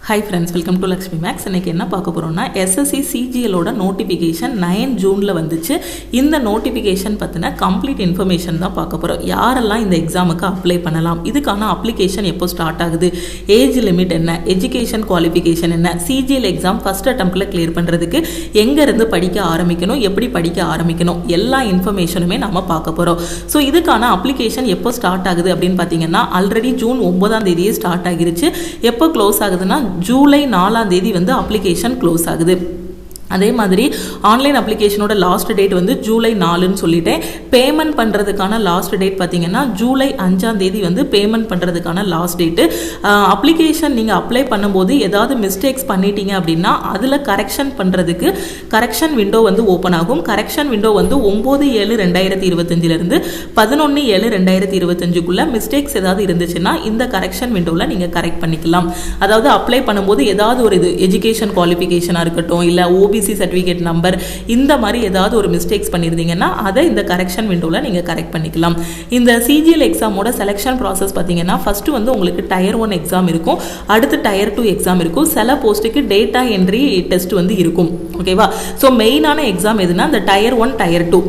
Hi friends, welcome to Lakshmi Max. இன்னைக்கு என்ன பார்க்க போறோம்னா SSC CGL ஓட நோட்டிஃபிகேஷன் 9 ஜூன்ல வந்துச்சு. இந்த நோட்டிஃபிகேஷன் பத்தின கம்ப்ளீட் இன்ஃபர்மேஷன் தான் பார்க்க போறோம். யாரெல்லாம் இந்த எக்ஸாமுக்கு அப்ளை பண்ணலாம், இதுக்கான அப்ளிகேஷன் எப்போ ஸ்டார்ட் ஆகுது, ஏஜ் லிமிட் என்ன, எஜுகேஷன் குவாலிஃபிகேஷன் என்ன, CGL எக்ஸாம் ஃபர்ஸ்ட் அட்டெம்ப்ட்ல கிளியர் பண்றதுக்கு எங்க இருந்து படிக்க ஆரம்பிக்கணும், எப்படி படிக்க ஆரம்பிக்கணும், எல்லா இன்ஃபர்மேஷனுமே நாம பார்க்க போறோம். ஸோ இதுக்கான அப்ளிகேஷன் எப்போ ஸ்டார்ட் ஆகுது அப்படின்னு பார்த்தீங்கன்னா ஆல்ரெடி ஜூன் 9ஆம் தேதியே ஸ்டார்ட் ஆகிருச்சு. எப்போ க்ளோஸ் ஆகுதுன்னா ஜூலை 4ஆம் தேதி வந்து அப்ளிகேஷன் க்ளோஸ் ஆகுது. அதே மாதிரி ஆன்லைன் அப்ளிகேஷனோட லாஸ்ட் டேட் வந்து ஜூலை 4ன்னு சொல்லிட்டேன். பேமெண்ட் பண்ணுறதுக்கான லாஸ்ட் டேட் பார்த்தீங்கன்னா ஜூலை 5ஆம் தேதி வந்து பேமெண்ட் பண்ணுறதுக்கான லாஸ்ட் டேட்டு. அப்ளிகேஷன் நீங்கள் அப்ளை பண்ணும்போது ஏதாவது மிஸ்டேக்ஸ் பண்ணிட்டீங்க அப்படின்னா அதில் கரெக்ஷன் பண்ணுறதுக்கு கரெக்ஷன் விண்டோ வந்து ஓப்பன் ஆகும். கரெக்ஷன் விண்டோ வந்து 9/7/2025 11/7/2025 மிஸ்டேக்ஸ் ஏதாவது இருந்துச்சுன்னா இந்த கரெக்ஷன் விண்டோவில் நீங்கள் கரெக்ட் பண்ணிக்கலாம். அதாவது அப்ளை பண்ணும்போது ஏதாவது ஒரு இது எஜுகேஷன் குவாலிஃபிகேஷனாக இருக்கட்டும், இல்லை OBC சர்டிஃபிகேட் நம்பர், இந்த மாதிரி ஏதாவது ஒரு மிஸ்டேக்ஸ் பண்ணியிருந்தீங்கன்னா அதை இந்த கரெக்ஷன் விண்டோவில் நீங்கள் கரெக்ட் பண்ணிக்கலாம். இந்த CGL எக்ஸாமோட செலெக்ஷன் ப்ராசஸ் பார்த்தீங்கன்னா ஃபர்ஸ்ட் வந்து உங்களுக்கு டயர் 1 எக்ஸாம் இருக்கும், அடுத்து டயர் 2 எக்ஸாம் இருக்கும், சில போஸ்ட்டுக்கு டேட்டா என்ட்ரி டெஸ்ட் வந்து இருக்கும். ஓகேவா? ஸோ மெயினான எக்ஸாம் எதுனா இந்த tier 1 tier 2.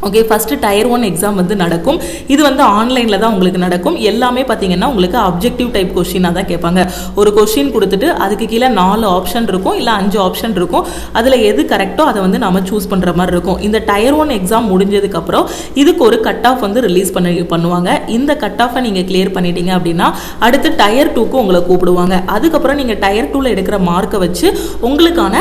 Okay, first tier 1 exam வந்து நடக்கும். இது வந்து ஆன்லைனில் தான் உங்களுக்கு நடக்கும். எல்லாமே பார்த்தீங்கன்னா உங்களுக்கு அப்ஜெக்டிவ் டைப் கொஸ்டினாக தான் கேட்பாங்க. ஒரு கொஸ்டின் கொடுத்துட்டு அதுக்கு கீழே 4 ஆப்ஷன் இருக்கும், இல்லை 5 ஆப்ஷன் இருக்கும். அதில் எது கரெக்டோ அதை வந்து நம்ம சூஸ் பண்ணுற மாதிரி இருக்கும். இந்த டயர் 1 எக்ஸாம் முடிஞ்சதுக்கப்புறம் இதுக்கு ஒரு கட் ஆஃப் வந்து ரிலீஸ் பண்ணுவாங்க. இந்த கட் ஆஃபை நீங்கள் கிளியர் பண்ணிட்டீங்க அப்படின்னா அடுத்து டயர் 2க்கு உங்களை கூப்பிடுவாங்க. அதுக்கப்புறம் நீங்கள் டயர் 2ல எடுக்கிற மார்க்கை வச்சு உங்களுக்கான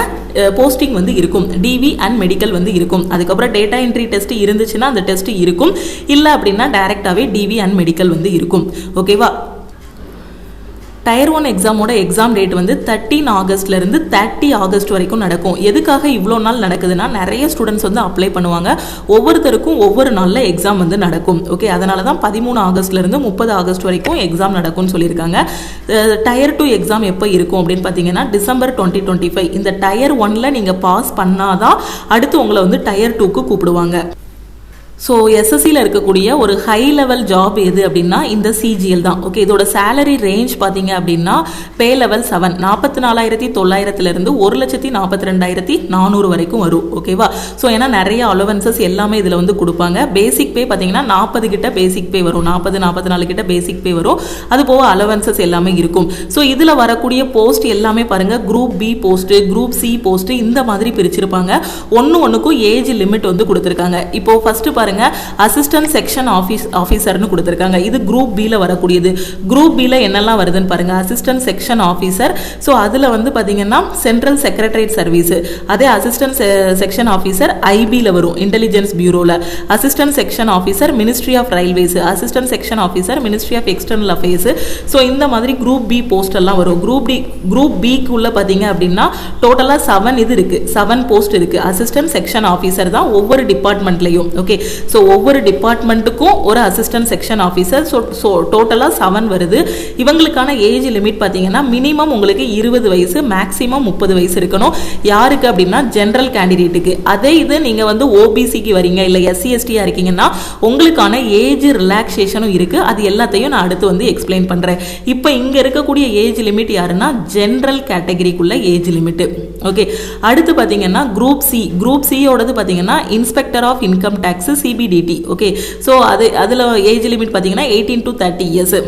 போஸ்டிங் வந்து இருக்கும். டிவி அண்ட் மெடிக்கல் வந்து இருக்கும். அதுக்கப்புறம் டேட்டா என்ட்ரி டெஸ்ட் இருந்துச்சுன்னா அந்த டெஸ்ட் இருக்கும், இல்லை அப்படின்னா டைரக்டாகவே டிவி அண்ட் மெடிக்கல் வந்து இருக்கும். ஓகேவா? டயர் 1 எக்ஸாமோட எக்ஸாம் டேட் வந்து 13 ஆகஸ்ட்லேருந்து 30 ஆகஸ்ட் வரைக்கும் நடக்கும். எதுக்காக இவ்வளோ நாள் நடக்குதுன்னா நிறைய ஸ்டூடெண்ட்ஸ் வந்து அப்ளை பண்ணுவாங்க. ஒவ்வொருத்தருக்கும் ஒவ்வொரு நாளில் எக்ஸாம் வந்து நடக்கும். ஓகே, அதனால தான் 13 ஆகஸ்ட்லேருந்து 30 ஆகஸ்ட் வரைக்கும் எக்ஸாம் நடக்கும்னு சொல்லியிருக்காங்க. டயர் 2 எக்ஸாம் எப்போ இருக்கும் அப்படின்னு பார்த்தீங்கன்னா டிசம்பர் 2025. இந்த டயர் 1ல நீங்கள் பாஸ் பண்ணாதான் அடுத்து உங்களை வந்து டயர் 2க்கு கூப்பிடுவாங்க. ஸோ எஸ்எஸ்சியில் இருக்கக்கூடிய ஒரு ஹை லெவல் ஜாப் எது அப்படின்னா இந்த CGL தான். ஓகே, இதோட சேலரி ரேஞ்ச் பார்த்தீங்க அப்படின்னா பே லெவல் 7 44,900 1,42,400 வரைக்கும் வரும். ஓகேவா? ஸோ ஏன்னா நிறைய அலவன்சஸ் எல்லாமே இதில் வந்து கொடுப்பாங்க. பேசிக் பே பார்த்தீங்கன்னா 40 கிட்ட பேசிக் பே வரும், 40-44 கிட்ட பேசிக் பே வரும். அது போக அலவன்சஸ் எல்லாமே இருக்கும். ஸோ இதில் வரக்கூடிய போஸ்ட் எல்லாமே பாருங்கள், group B post, group C post, இந்த மாதிரி பிரிச்சிருப்பாங்க. ஒன்றுக்கும் ஏஜ் லிமிட் வந்து கொடுத்துருக்காங்க. இப்போ ஃபர்ஸ்ட் அசிஸ்டன்ட் செக்ஷன் ஆஃபீஸர்னு கொடுத்துருக்காங்க. இது குரூப் B ல வரக்கூடியது. குரூப் B ல என்னெல்லாம் வருதுன்னு பாருங்க. அசிஸ்டன்ட் செக்ஷன் ஆஃபீஸர், ஸோ அதில் வந்து பார்த்தீங்கன்னா சென்ட்ரல் செக்ரட்டரியேட் சர்வீஸ். அதே அசிஸ்டன்ட் செக்ஷன் ஆஃபீஸர் IB ல வரும், இன்டெலிஜென்ஸ் பியூரோவில். Assistant section officer ministry of railways, assistant section officer ministry of external affairs. So இந்த மாதிரி குரூப் B போஸ்ட் எல்லாம் வரும். குரூப் B உள்ள பார்த்தீங்க அப்படின்னா டோட்டலாக 7 இது இருக்கு, 7 போஸ்ட் இருக்கு. அசிஸ்டன்ட் செக்ஷன் ஆஃபீஸர் தான் ஒவ்வொரு டிபார்ட்மெண்ட்லையும். ஓகே, ஸோ ஒவ்வொரு டிபார்ட்மெண்ட்டுக்கும் ஒரு அசிஸ்டன்ட் செக்ஷன் ஆஃபீஸர். ஸோ டோட்டலாக 7 வருது. இவங்களுக்கான ஏஜ் லிமிட் பார்த்தீங்கன்னா மினிமம் உங்களுக்கு 20 வயசு, மேக்ஸிமம் 30 வயசு இருக்கணும். யாருக்கு அப்படின்னா ஜென்ரல் கேண்டிடேட்டுக்கு. அதே இது நீங்கள் வந்து OBCக்கு வரீங்க, இல்லை SC/ST இருக்கீங்கன்னா உங்களுக்கான ஏஜ் ரிலாக்ஸேஷனும் இருக்குது. அது எல்லாத்தையும் நான் அடுத்து வந்து எக்ஸ்பிளைன் பண்ணுறேன். இப்போ இங்கே இருக்கக்கூடிய ஏஜ் லிமிட் யாருன்னா ஜென்ரல் கேட்டகரிக்குள்ள ஏஜ் லிமிட். ஓகே, அடுத்து பார்த்தீங்கன்னா குரூப் சியோடது பார்த்தீங்கன்னா inspector of income tax CBDT. Okay, so அதில் ஏஜ் லிமிட் பார்த்தீங்கன்னா 18 to 30 இயர்ஸ்.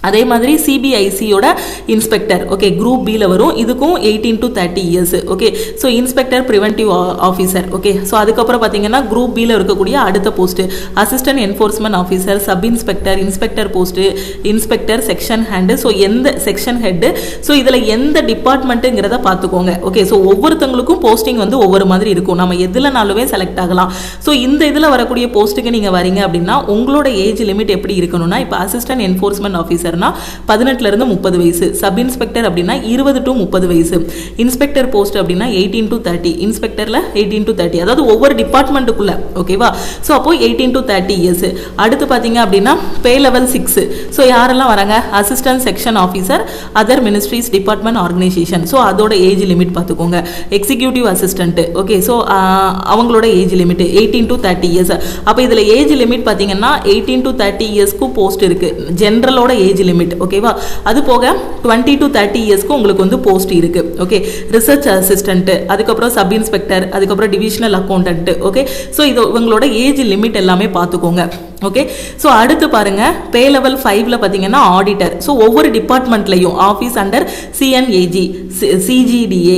அதே மாதிரி CBICயோட இன்ஸ்பெக்டர், ஓகே, குரூப் B ல வரும். இதுக்கும் 18 to 30 years. Okay, so inspector preventive officer. Okay, so அதுக்கப்புறம் பார்த்தீங்கன்னா குரூப் B ல இருக்கக்கூடிய அடுத்த post assistant enforcement officer, sub inspector, inspector post, inspector, section hand. So எந்த செக்ஷன் ஹெட்டு, ஸோ இதில் எந்த டிபார்ட்மெண்ட்டுங்கிறத பார்த்துக்கோங்க. ஓகே, ஸோ ஒவ்வொருத்தவங்களுக்கும் போஸ்டிங் வந்து ஒவ்வொரு மாதிரி இருக்கும். நம்ம எதுலனாலுமே செலக்ட் ஆகலாம். ஸோ இந்த இதில் வரக்கூடிய போஸ்ட்டுக்கு நீங்கள் வரீங்க அப்படின்னா உங்களோட ஏஜ் லிமிட் எப்படி இருக்கணும்னா இப்போ அசிஸ்டன்ட் என்ஃபோர்ஸ்மெண்ட் ஆஃபீஸர் 18 ல 30 வயசு, சப் இன்ஸ்பெக்டர் அப்படின்னா 20 to 30 வயசு, இன்ஸ்பெக்டர் போஸ்ட் அப்படின்னா 18 to 30, இன்ஸ்பெக்டர்ல 18 to 30, அதாவது ஒவ்வொரு டிபார்ட்மெண்ட்டுக்குள்ள. ஓகேவா? ஸோ அப்போ 18 to 30 இயர்ஸ். அடுத்து பார்த்தீங்க அப்படின்னா பே லெவல் 6. ஸோ யாரெல்லாம் வராங்க? Assistant section officer, other ministries, department, organisation. So அதோட ஏஜ் லிமிட் பார்த்துக்கோங்க. Executive assistant. ஓகே, ஸோ அவங்களோட ஏஜ் லிமிட் 18 to 30 இயர்ஸ். அப்போ இதில் ஏஜ் லிமிட் பார்த்தீங்கன்னா 18 to 30 இயர்ஸ்க்கு போஸ்ட் இருக்கு. ஜென்ரலோட ஏஜ் லிமிட். ஓகேவா? அது போக 20 to 30 இயர்ஸ்க்கு உங்களுக்கு வந்து போஸ்ட் இருக்கு. ஓகே, ரிசர்ச் அசிஸ்டன்ட், அதுக்கப்புறம் சப் இன்ஸ்பெக்டர், அதுக்கப்புறம் டிவிஷனல் அக்கௌண்டன்ட். ஓகே, ஸோ இது உங்களோட ஏஜ் லிமிட் எல்லாமே பார்த்துக்கோங்க. ஓகே, ஸோ அடுத்து பாருங்க, பே லெவல் 5ல பார்த்தீங்கன்னா ஆடிட்டர். ஸோ ஒவ்வொரு டிபார்ட்மெண்ட்லையும் office under CNAG, CGDA.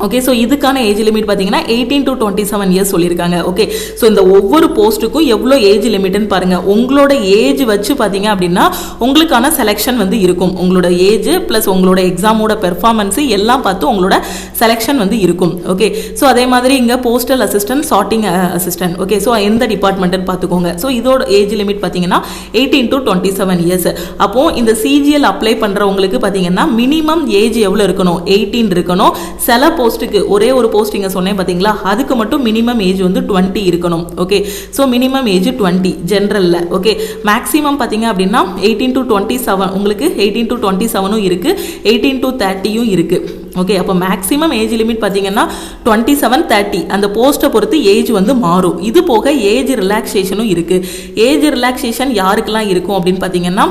Okay, so இதுக்கான ஏஜ் லிமிட் பார்த்தீங்கன்னா 18 to 27 இயர்ஸ் சொல்லியிருக்காங்க. ஓகே, ஸோ இந்த ஒவ்வொரு போஸ்ட்டுக்கும் எவ்வளோ ஏஜ் லிமிட்னு பாருங்கள். உங்களோட ஏஜ் வச்சு பார்த்தீங்க அப்படின்னா உங்களுக்கான செலெக்ஷன் வந்து இருக்கும். உங்களோட ஏஜ் ப்ளஸ் உங்களோட எக்ஸாமோட பெர்ஃபார்மன்ஸு எல்லாம் பார்த்து உங்களோட செலெக்ஷன் வந்து இருக்கும். ஓகே, ஸோ அதே மாதிரி இங்கே postal assistant, sorting assistant. Okay, so எந்த டிபார்ட்மெண்ட்டுன்னு பார்த்துக்கோங்க. ஸோ இதோட ஏஜ் லிமிட் பார்த்தீங்கன்னா 18 to 27 இயர்ஸ். அப்போது இந்த சிஜிஎல் அப்ளை பண்ணுறவங்களுக்கு பார்த்தீங்கன்னா மினிமம் ஏஜ் எவ்வளோ இருக்கணும்? 18 இருக்கணும். சில போஸ்ட்டுக்கு ஒரே ஒரு போஸ்டிங்க சொன்னேன் பார்த்தீங்களா, அதுக்கு மட்டும் மினிமம் ஏஜ் வந்து 20 இருக்கணும். ஓகே, ஸோ மினிமம் ஏஜ் 20 ஜென்ரலில். ஓகே, மேக்ஸிமம் பார்த்தீங்க அப்படின்னா 18 to 27, உங்களுக்கு 18 to 27 இருக்குது, 18 to 30 இருக்குது. ஓகே, அப்போ மேக்ஸிமம் ஏஜ் லிமிட் பார்த்தீங்கன்னா 27, 30 அந்த போஸ்ட்டை பொறுத்து ஏஜ் வந்து மாறும். இது போக ஏஜ் ரிலாக்ஸேஷனும் இருக்குது. ஏஜ் ரிலாக்ஸேஷன் யாருக்கெல்லாம் இருக்கும் அப்படின்னு பார்த்தீங்கன்னா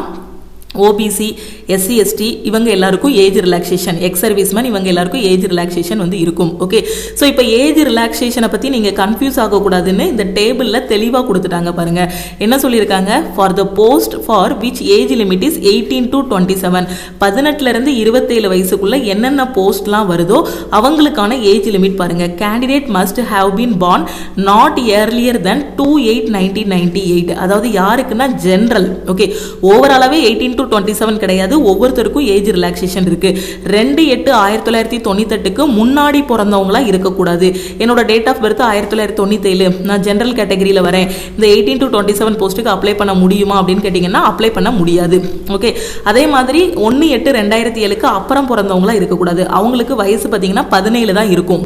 ஓபிசி, எஸ்சி, எஸ்டி இவங்க எல்லாருக்கும் ஏஜ் ரிலாக்ஸேஷன், எக்ஸ் சர்வீஸ்மேன் இவங்க எல்லாருக்கும் ஏஜ் ரிலாக்ஸேஷன் வந்து இருக்கும். ஓகே, ஸோ இப்போ ஏஜ் ரிலாக்ஸேஷனை பற்றி நீங்கள் கன்ஃபியூஸ் ஆகக்கூடாதுன்னு இந்த டேபிளில் தெளிவாக கொடுத்துட்டாங்க பாருங்க. என்ன சொல்லியிருக்காங்க? For the post for which age limit is 18 to 27, 18லேருந்து 27 வயசுக்குள்ள என்னென்ன போஸ்ட்லாம் வருதோ அவங்களுக்கான ஏஜ் லிமிட் பாருங்க. Candidate must have been born not earlier then 2/8/1998. அதாவது யாருக்குன்னா ஜென்ரல். ஓகே, ஓவராலாகவே 18 to 27 கிடையாது, ஒவ்வொருத்தருக்கும் ஏஜ் ரிலாக்ஸேஷன் இருக்கு. 2/8/1998க்கு முன்னாடி பிறந்தவங்களா இருக்கக்கூடாது. என்னோட டேட் ஆஃப் பர்த் 1997, நான் ஜென்ரல் கேட்டகரியில் வரேன், இந்த 18 to 27 போஸ்ட்டுக்கு அப்ளை பண்ண முடியுமா அப்படின்னு கேட்டிங்கன்னா அப்ளை பண்ண முடியாது. ஓகே, அதே மாதிரி 1/8/2007க்கு அப்புறம் பிறந்தவங்களா இருக்கக்கூடாது. அவங்களுக்கு வயசு பார்த்தீங்கன்னா 17 தான் இருக்கும்.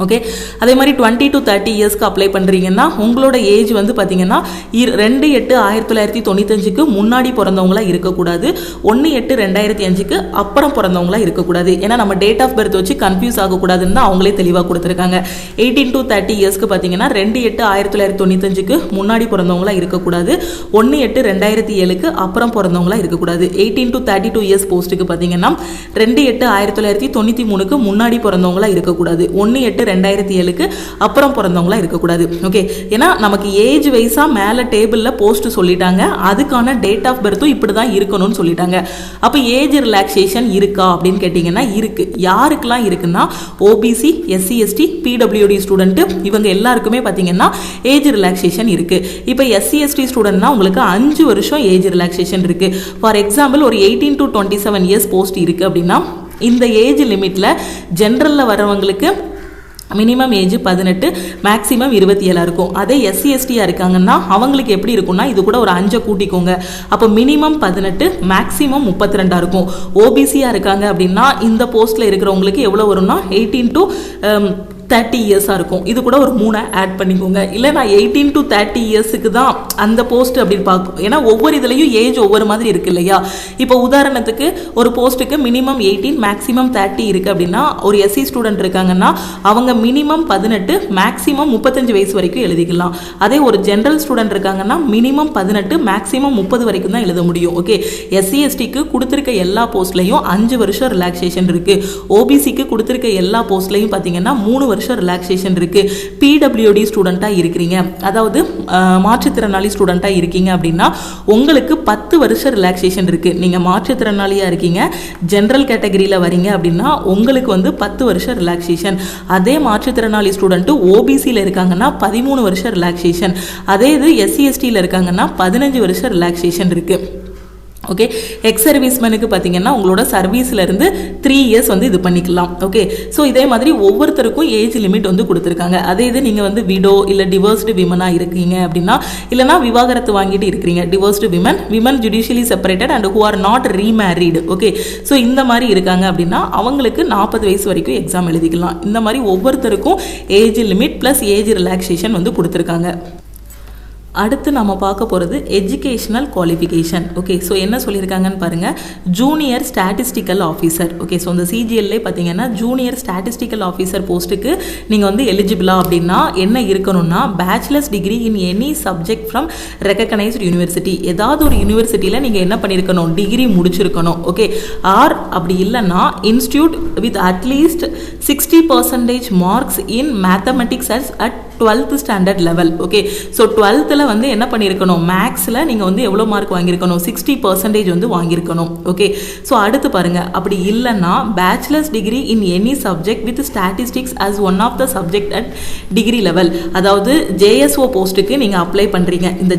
ஓகே, அதே மாதிரி 20 to 30 இயர்ஸ்க்கு அப்ளை பண்ணுறீங்கன்னா உங்களோட ஏஜ் வந்து பார்த்தீங்கன்னா 2/8/1995க்கு முன்னாடி பிறந்தவங்களா இருக்கக்கூடாது, 1/8/2005க்கு அப்புறம் பிறந்தவங்களா இருக்கக்கூடாது. ஏன்னா நம்ம டேட் ஆஃப் பர்த் வச்சு கன்ஃபியூஸ் ஆகக்கூடாதுன்னு தான் அவங்களே தெளிவாக கொடுத்துருக்காங்க. 18 to 30 இயர்ஸ்க்கு பார்த்தீங்கன்னா 2/8/1995க்கு முன்னாடி பிறந்தவங்களா இருக்கக்கூடாது, 1/8/2007க்கு அப்புறம் பிறந்தவங்களா இருக்கக்கூடாது. 18 to 32 இயர்ஸ் போஸ்ட்டுக்கு பார்த்தீங்கன்னா 2/8/1993க்கு முன்னாடி பிறந்தவங்களா இருக்கக்கூடாது, 1/8/2007க்கு அப்புறம் பிறந்தவங்களா இருக்கக்கூடாது. ஓகே, ஏன்னா நமக்கு ஏஜ் வைஸா மேலே டேபிளில் போஸ்ட் சொல்லிட்டாங்க, அதுக்கான டேட் ஆஃப் பர்த்தும் இப்படி தான் இருக்கணும்னு சொல்லிட்டாங்க. அப்போ ஏஜ் ரிலாக்ஸேஷன் இருக்கா அப்படின்னு கேட்டிங்கன்னா இருக்கு. யாருக்கெல்லாம் இருக்குன்னா ஓபிசி, எஸ்சி, எஸ்டி, பிடபிள்யூடி ஸ்டூடெண்ட் இவங்க எல்லாருக்குமே பார்த்தீங்கன்னா ஏஜ் ரிலாக்ஸேஷன் இருக்கு. இப்போ எஸ்சி, எஸ்டி ஸ்டூடெண்ட்னா உங்களுக்கு 5 வருஷம் ஏஜ் ரிலாக்ஸேஷன் இருக்கு. ஃபார் எக்ஸாம்பிள் ஒரு 18 to 27 இயர்ஸ் போஸ்ட் இருக்கு அப்படின்னா இந்த ஏஜ் லிமிட்ல ஜென்ரலில் வரவங்களுக்கு மினிமம் ஏஜ் 18, மேக்ஸிமம் 27 இருக்கும். அதே எஸ்சி, எஸ்டியாக இருக்காங்கன்னா அவங்களுக்கு எப்படி இருக்கும்னா இது கூட ஒரு 5 கூட்டிக்கோங்க. அப்போ மினிமம் 18, மேக்ஸிமம் 32 இருக்கும். ஓபிசியாக இருக்காங்க அப்படின்னா இந்த போஸ்ட்டில் இருக்கிறவங்களுக்கு எவ்வளோ வரும்னா 18 to 30 இயர்ஸாக இருக்கும். இது கூட ஒரு 3 ஆட் பண்ணிக்கோங்க. இல்லை நான் 18 to 30 இயர்ஸுக்கு தான் அந்த போஸ்ட் அப்படின்னு பார்க்கும். ஏன்னா ஒவ்வொரு இதுலையும் ஏஜ் ஒவ்வொரு மாதிரி இருக்கு இல்லையா. இப்போ உதாரணத்துக்கு ஒரு போஸ்ட்டுக்கு மினிமம் 18, மேக்ஸிமம் 30 இருக்குது அப்படின்னா ஒரு எஸ்சி ஸ்டூடெண்ட் இருக்காங்கன்னா அவங்க மினிமம் 18, மேக்ஸிமம் 35 வயசு வரைக்கும் எழுதிக்கலாம். அதே ஒரு ஜென்ரல் ஸ்டூடெண்ட் இருக்காங்கன்னா மினிமம் 18, மேக்ஸிமம் 30 வரைக்கும் தான் எழுத முடியும். ஓகே, எஸ்சி, எஸ்டிக்கு கொடுத்துருக்க எல்லா போஸ்ட்லையும் 5 வருஷம் ரிலாக்ஸேஷன் இருக்குது. ஓபிசிக்கு கொடுத்துருக்க எல்லா போஸ்ட்லையும் பார்த்தீங்கன்னா 3 வருஷம் ரிலாக்ஸேஷன் இருக்கு. பிடபிள்யூடி ஸ்டூடெண்ட்டாக இருக்கிறீங்க, அதாவது மாற்றுத்திறனாளி ஸ்டூடெண்ட்டாக இருக்கீங்க அப்படின்னா உங்களுக்கு 10 வருஷம் ரிலாக்ஸேஷன் இருக்கு. நீங்கள் மாற்றுத்திறனாளியாக இருக்கீங்க, ஜென்ரல் கேட்டகரியில் வரீங்க அப்படின்னா உங்களுக்கு வந்து 10 வருஷம் ரிலாக்ஸேஷன். அதே மாற்றுத்திறனாளி ஸ்டூடெண்ட்டு ஓபிசியில் இருக்காங்கன்னா 13 வருஷம் ரிலாக்ஸேஷன். அதே இது எஸ்சி, எஸ்டியில் இருக்காங்கன்னா 15 வருஷம் ரிலாக்ஸேஷன் இருக்கு. ஓகே, எக்ஸ் சர்வீஸ்மேனுக்கு பார்த்தீங்கன்னா உங்களோட சர்வீஸ்லேருந்து 3 இயர்ஸ் வந்து இது பண்ணிக்கலாம். ஓகே, ஸோ இதே மாதிரி ஒவ்வொருத்தருக்கும் ஏஜ் லிமிட் வந்து கொடுத்துருக்காங்க. அதே இது நீங்கள் வந்து விடோ இல்லை டிவோர்ஸ்டு விமனாக இருக்கீங்க அப்படின்னா, இல்லைனா விவாகரத்து வாங்கிட்டு இருக்கிறீங்க, divorced women judicially separated and who are not remarried. Okay, so இந்த மாதிரி இருக்காங்க அப்படின்னா அவங்களுக்கு 40 வயசு வரைக்கும் எக்ஸாம் எழுதிக்கலாம். இந்த மாதிரி ஒவ்வொருத்தருக்கும் age limit plus age relaxation வந்து கொடுத்துருக்காங்க. அடுத்து நம்ம பார்க்க போகிறது எஜுகேஷனல் குவாலிஃபிகேஷன். ஓகே, ஸோ என்ன சொல்லியிருக்காங்கன்னு பாருங்கள். Junior statistical officer. Okay, so இந்த சிஜிஎல்லே பார்த்தீங்கன்னா ஜூனியர் ஸ்டாட்டிஸ்டிக்கல் ஆஃபீஸர் போஸ்ட்டுக்கு நீங்கள் வந்து எலிஜிபிளா அப்படின்னா என்ன இருக்கணும்னா bachelors degree in any subject from recognised university. ஏதாவது ஒரு யூனிவர்சிட்டியில் நீங்கள் என்ன பண்ணியிருக்கணும், டிகிரி முடிச்சிருக்கணும். ஓகே, ஆர் அப்படி இல்லைன்னா இன்ஸ்டியூட் வித் அட்லீஸ்ட் 60% marks in mathematics at 12th standard level. Okay, so 12th வந்து என்ன பண்ணியிருக்கணும், மேக்ஸில் நீங்கள் வந்து எவ்வளோ மார்க் வாங்கியிருக்கணும், 60% வந்து வாங்கியிருக்கணும். ஓகே, ஸோ அடுத்து பாருங்கள், அப்படி இல்லைன்னா bachelors degree in any subject with statistics as one of the subject at degree level. அதாவது ஜேஎஸ்ஓ போஸ்ட்டுக்கு நீங்கள் அப்ளை பண்ணுறீங்க, இந்த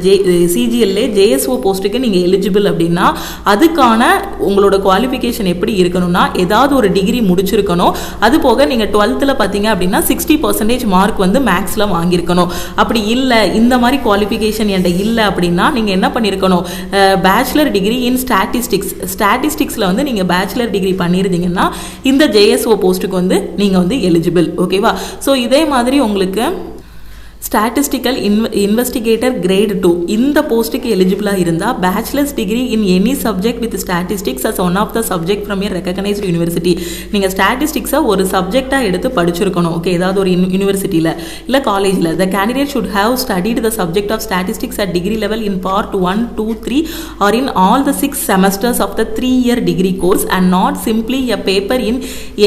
சிஜிஎல்ஏ ஜேஎஸ்ஓ போஸ்ட்டுக்கு நீங்கள் எலிஜிபிள் அப்படின்னா அதுக்கான உங்களோட குவாலிஃபிகேஷன் எப்படி இருக்கணும்னா ஏதாவது ஒரு டிகிரி முடிச்சிருக்கணும். அது போக நீங்கள் 12th பார்த்தீங்க அப்படின்னா 60% மார்க் வந்து மேக்ஸில் வாங்கியிருக்கணும். அப்படி இல்லை, இந்த மாதிரி குவாலிஃபிகேஷன் என்கிட்ட இல்லை அப்படின்னா நீங்கள் என்ன பண்ணியிருக்கணும், பேச்சுலர் டிகிரி இன் ஸ்டாட்டிஸ்டிக்ஸில் வந்து நீங்கள் பேச்சுலர் டிகிரி பண்ணியிருந்தீங்கன்னா இந்த ஜேஎஸ்ஓ போஸ்ட்டுக்கு வந்து நீங்கள் வந்து எலிஜிபிள். ஓகேவா? ஸோ இதே மாதிரி உங்களுக்கு ஸ்டாட்டிஸ்டிக்கல் இன்வெஸ்டிகேட்டர் கிரேட் 2 இந்த போஸ்ட்டுக்கு எலிஜிபிளாக இருந்தால் bachelors degree in any subject with statistics as one of the subject from year recognised university. நீங்கள் ஸ்டாட்டிஸ்டிக்ஸை ஒரு சப்ஜெக்டாக எடுத்து படிச்சிருக்கணும். ஓகே, ஏதாவது ஒரு யூனிவர்சிட்டியில் இல்லை காலேஜில். The candidate should have studied the subject of statistics at degree level in part 1, 2, 3 or in all the 6 semesters of the 3-year degree course and not simply a paper in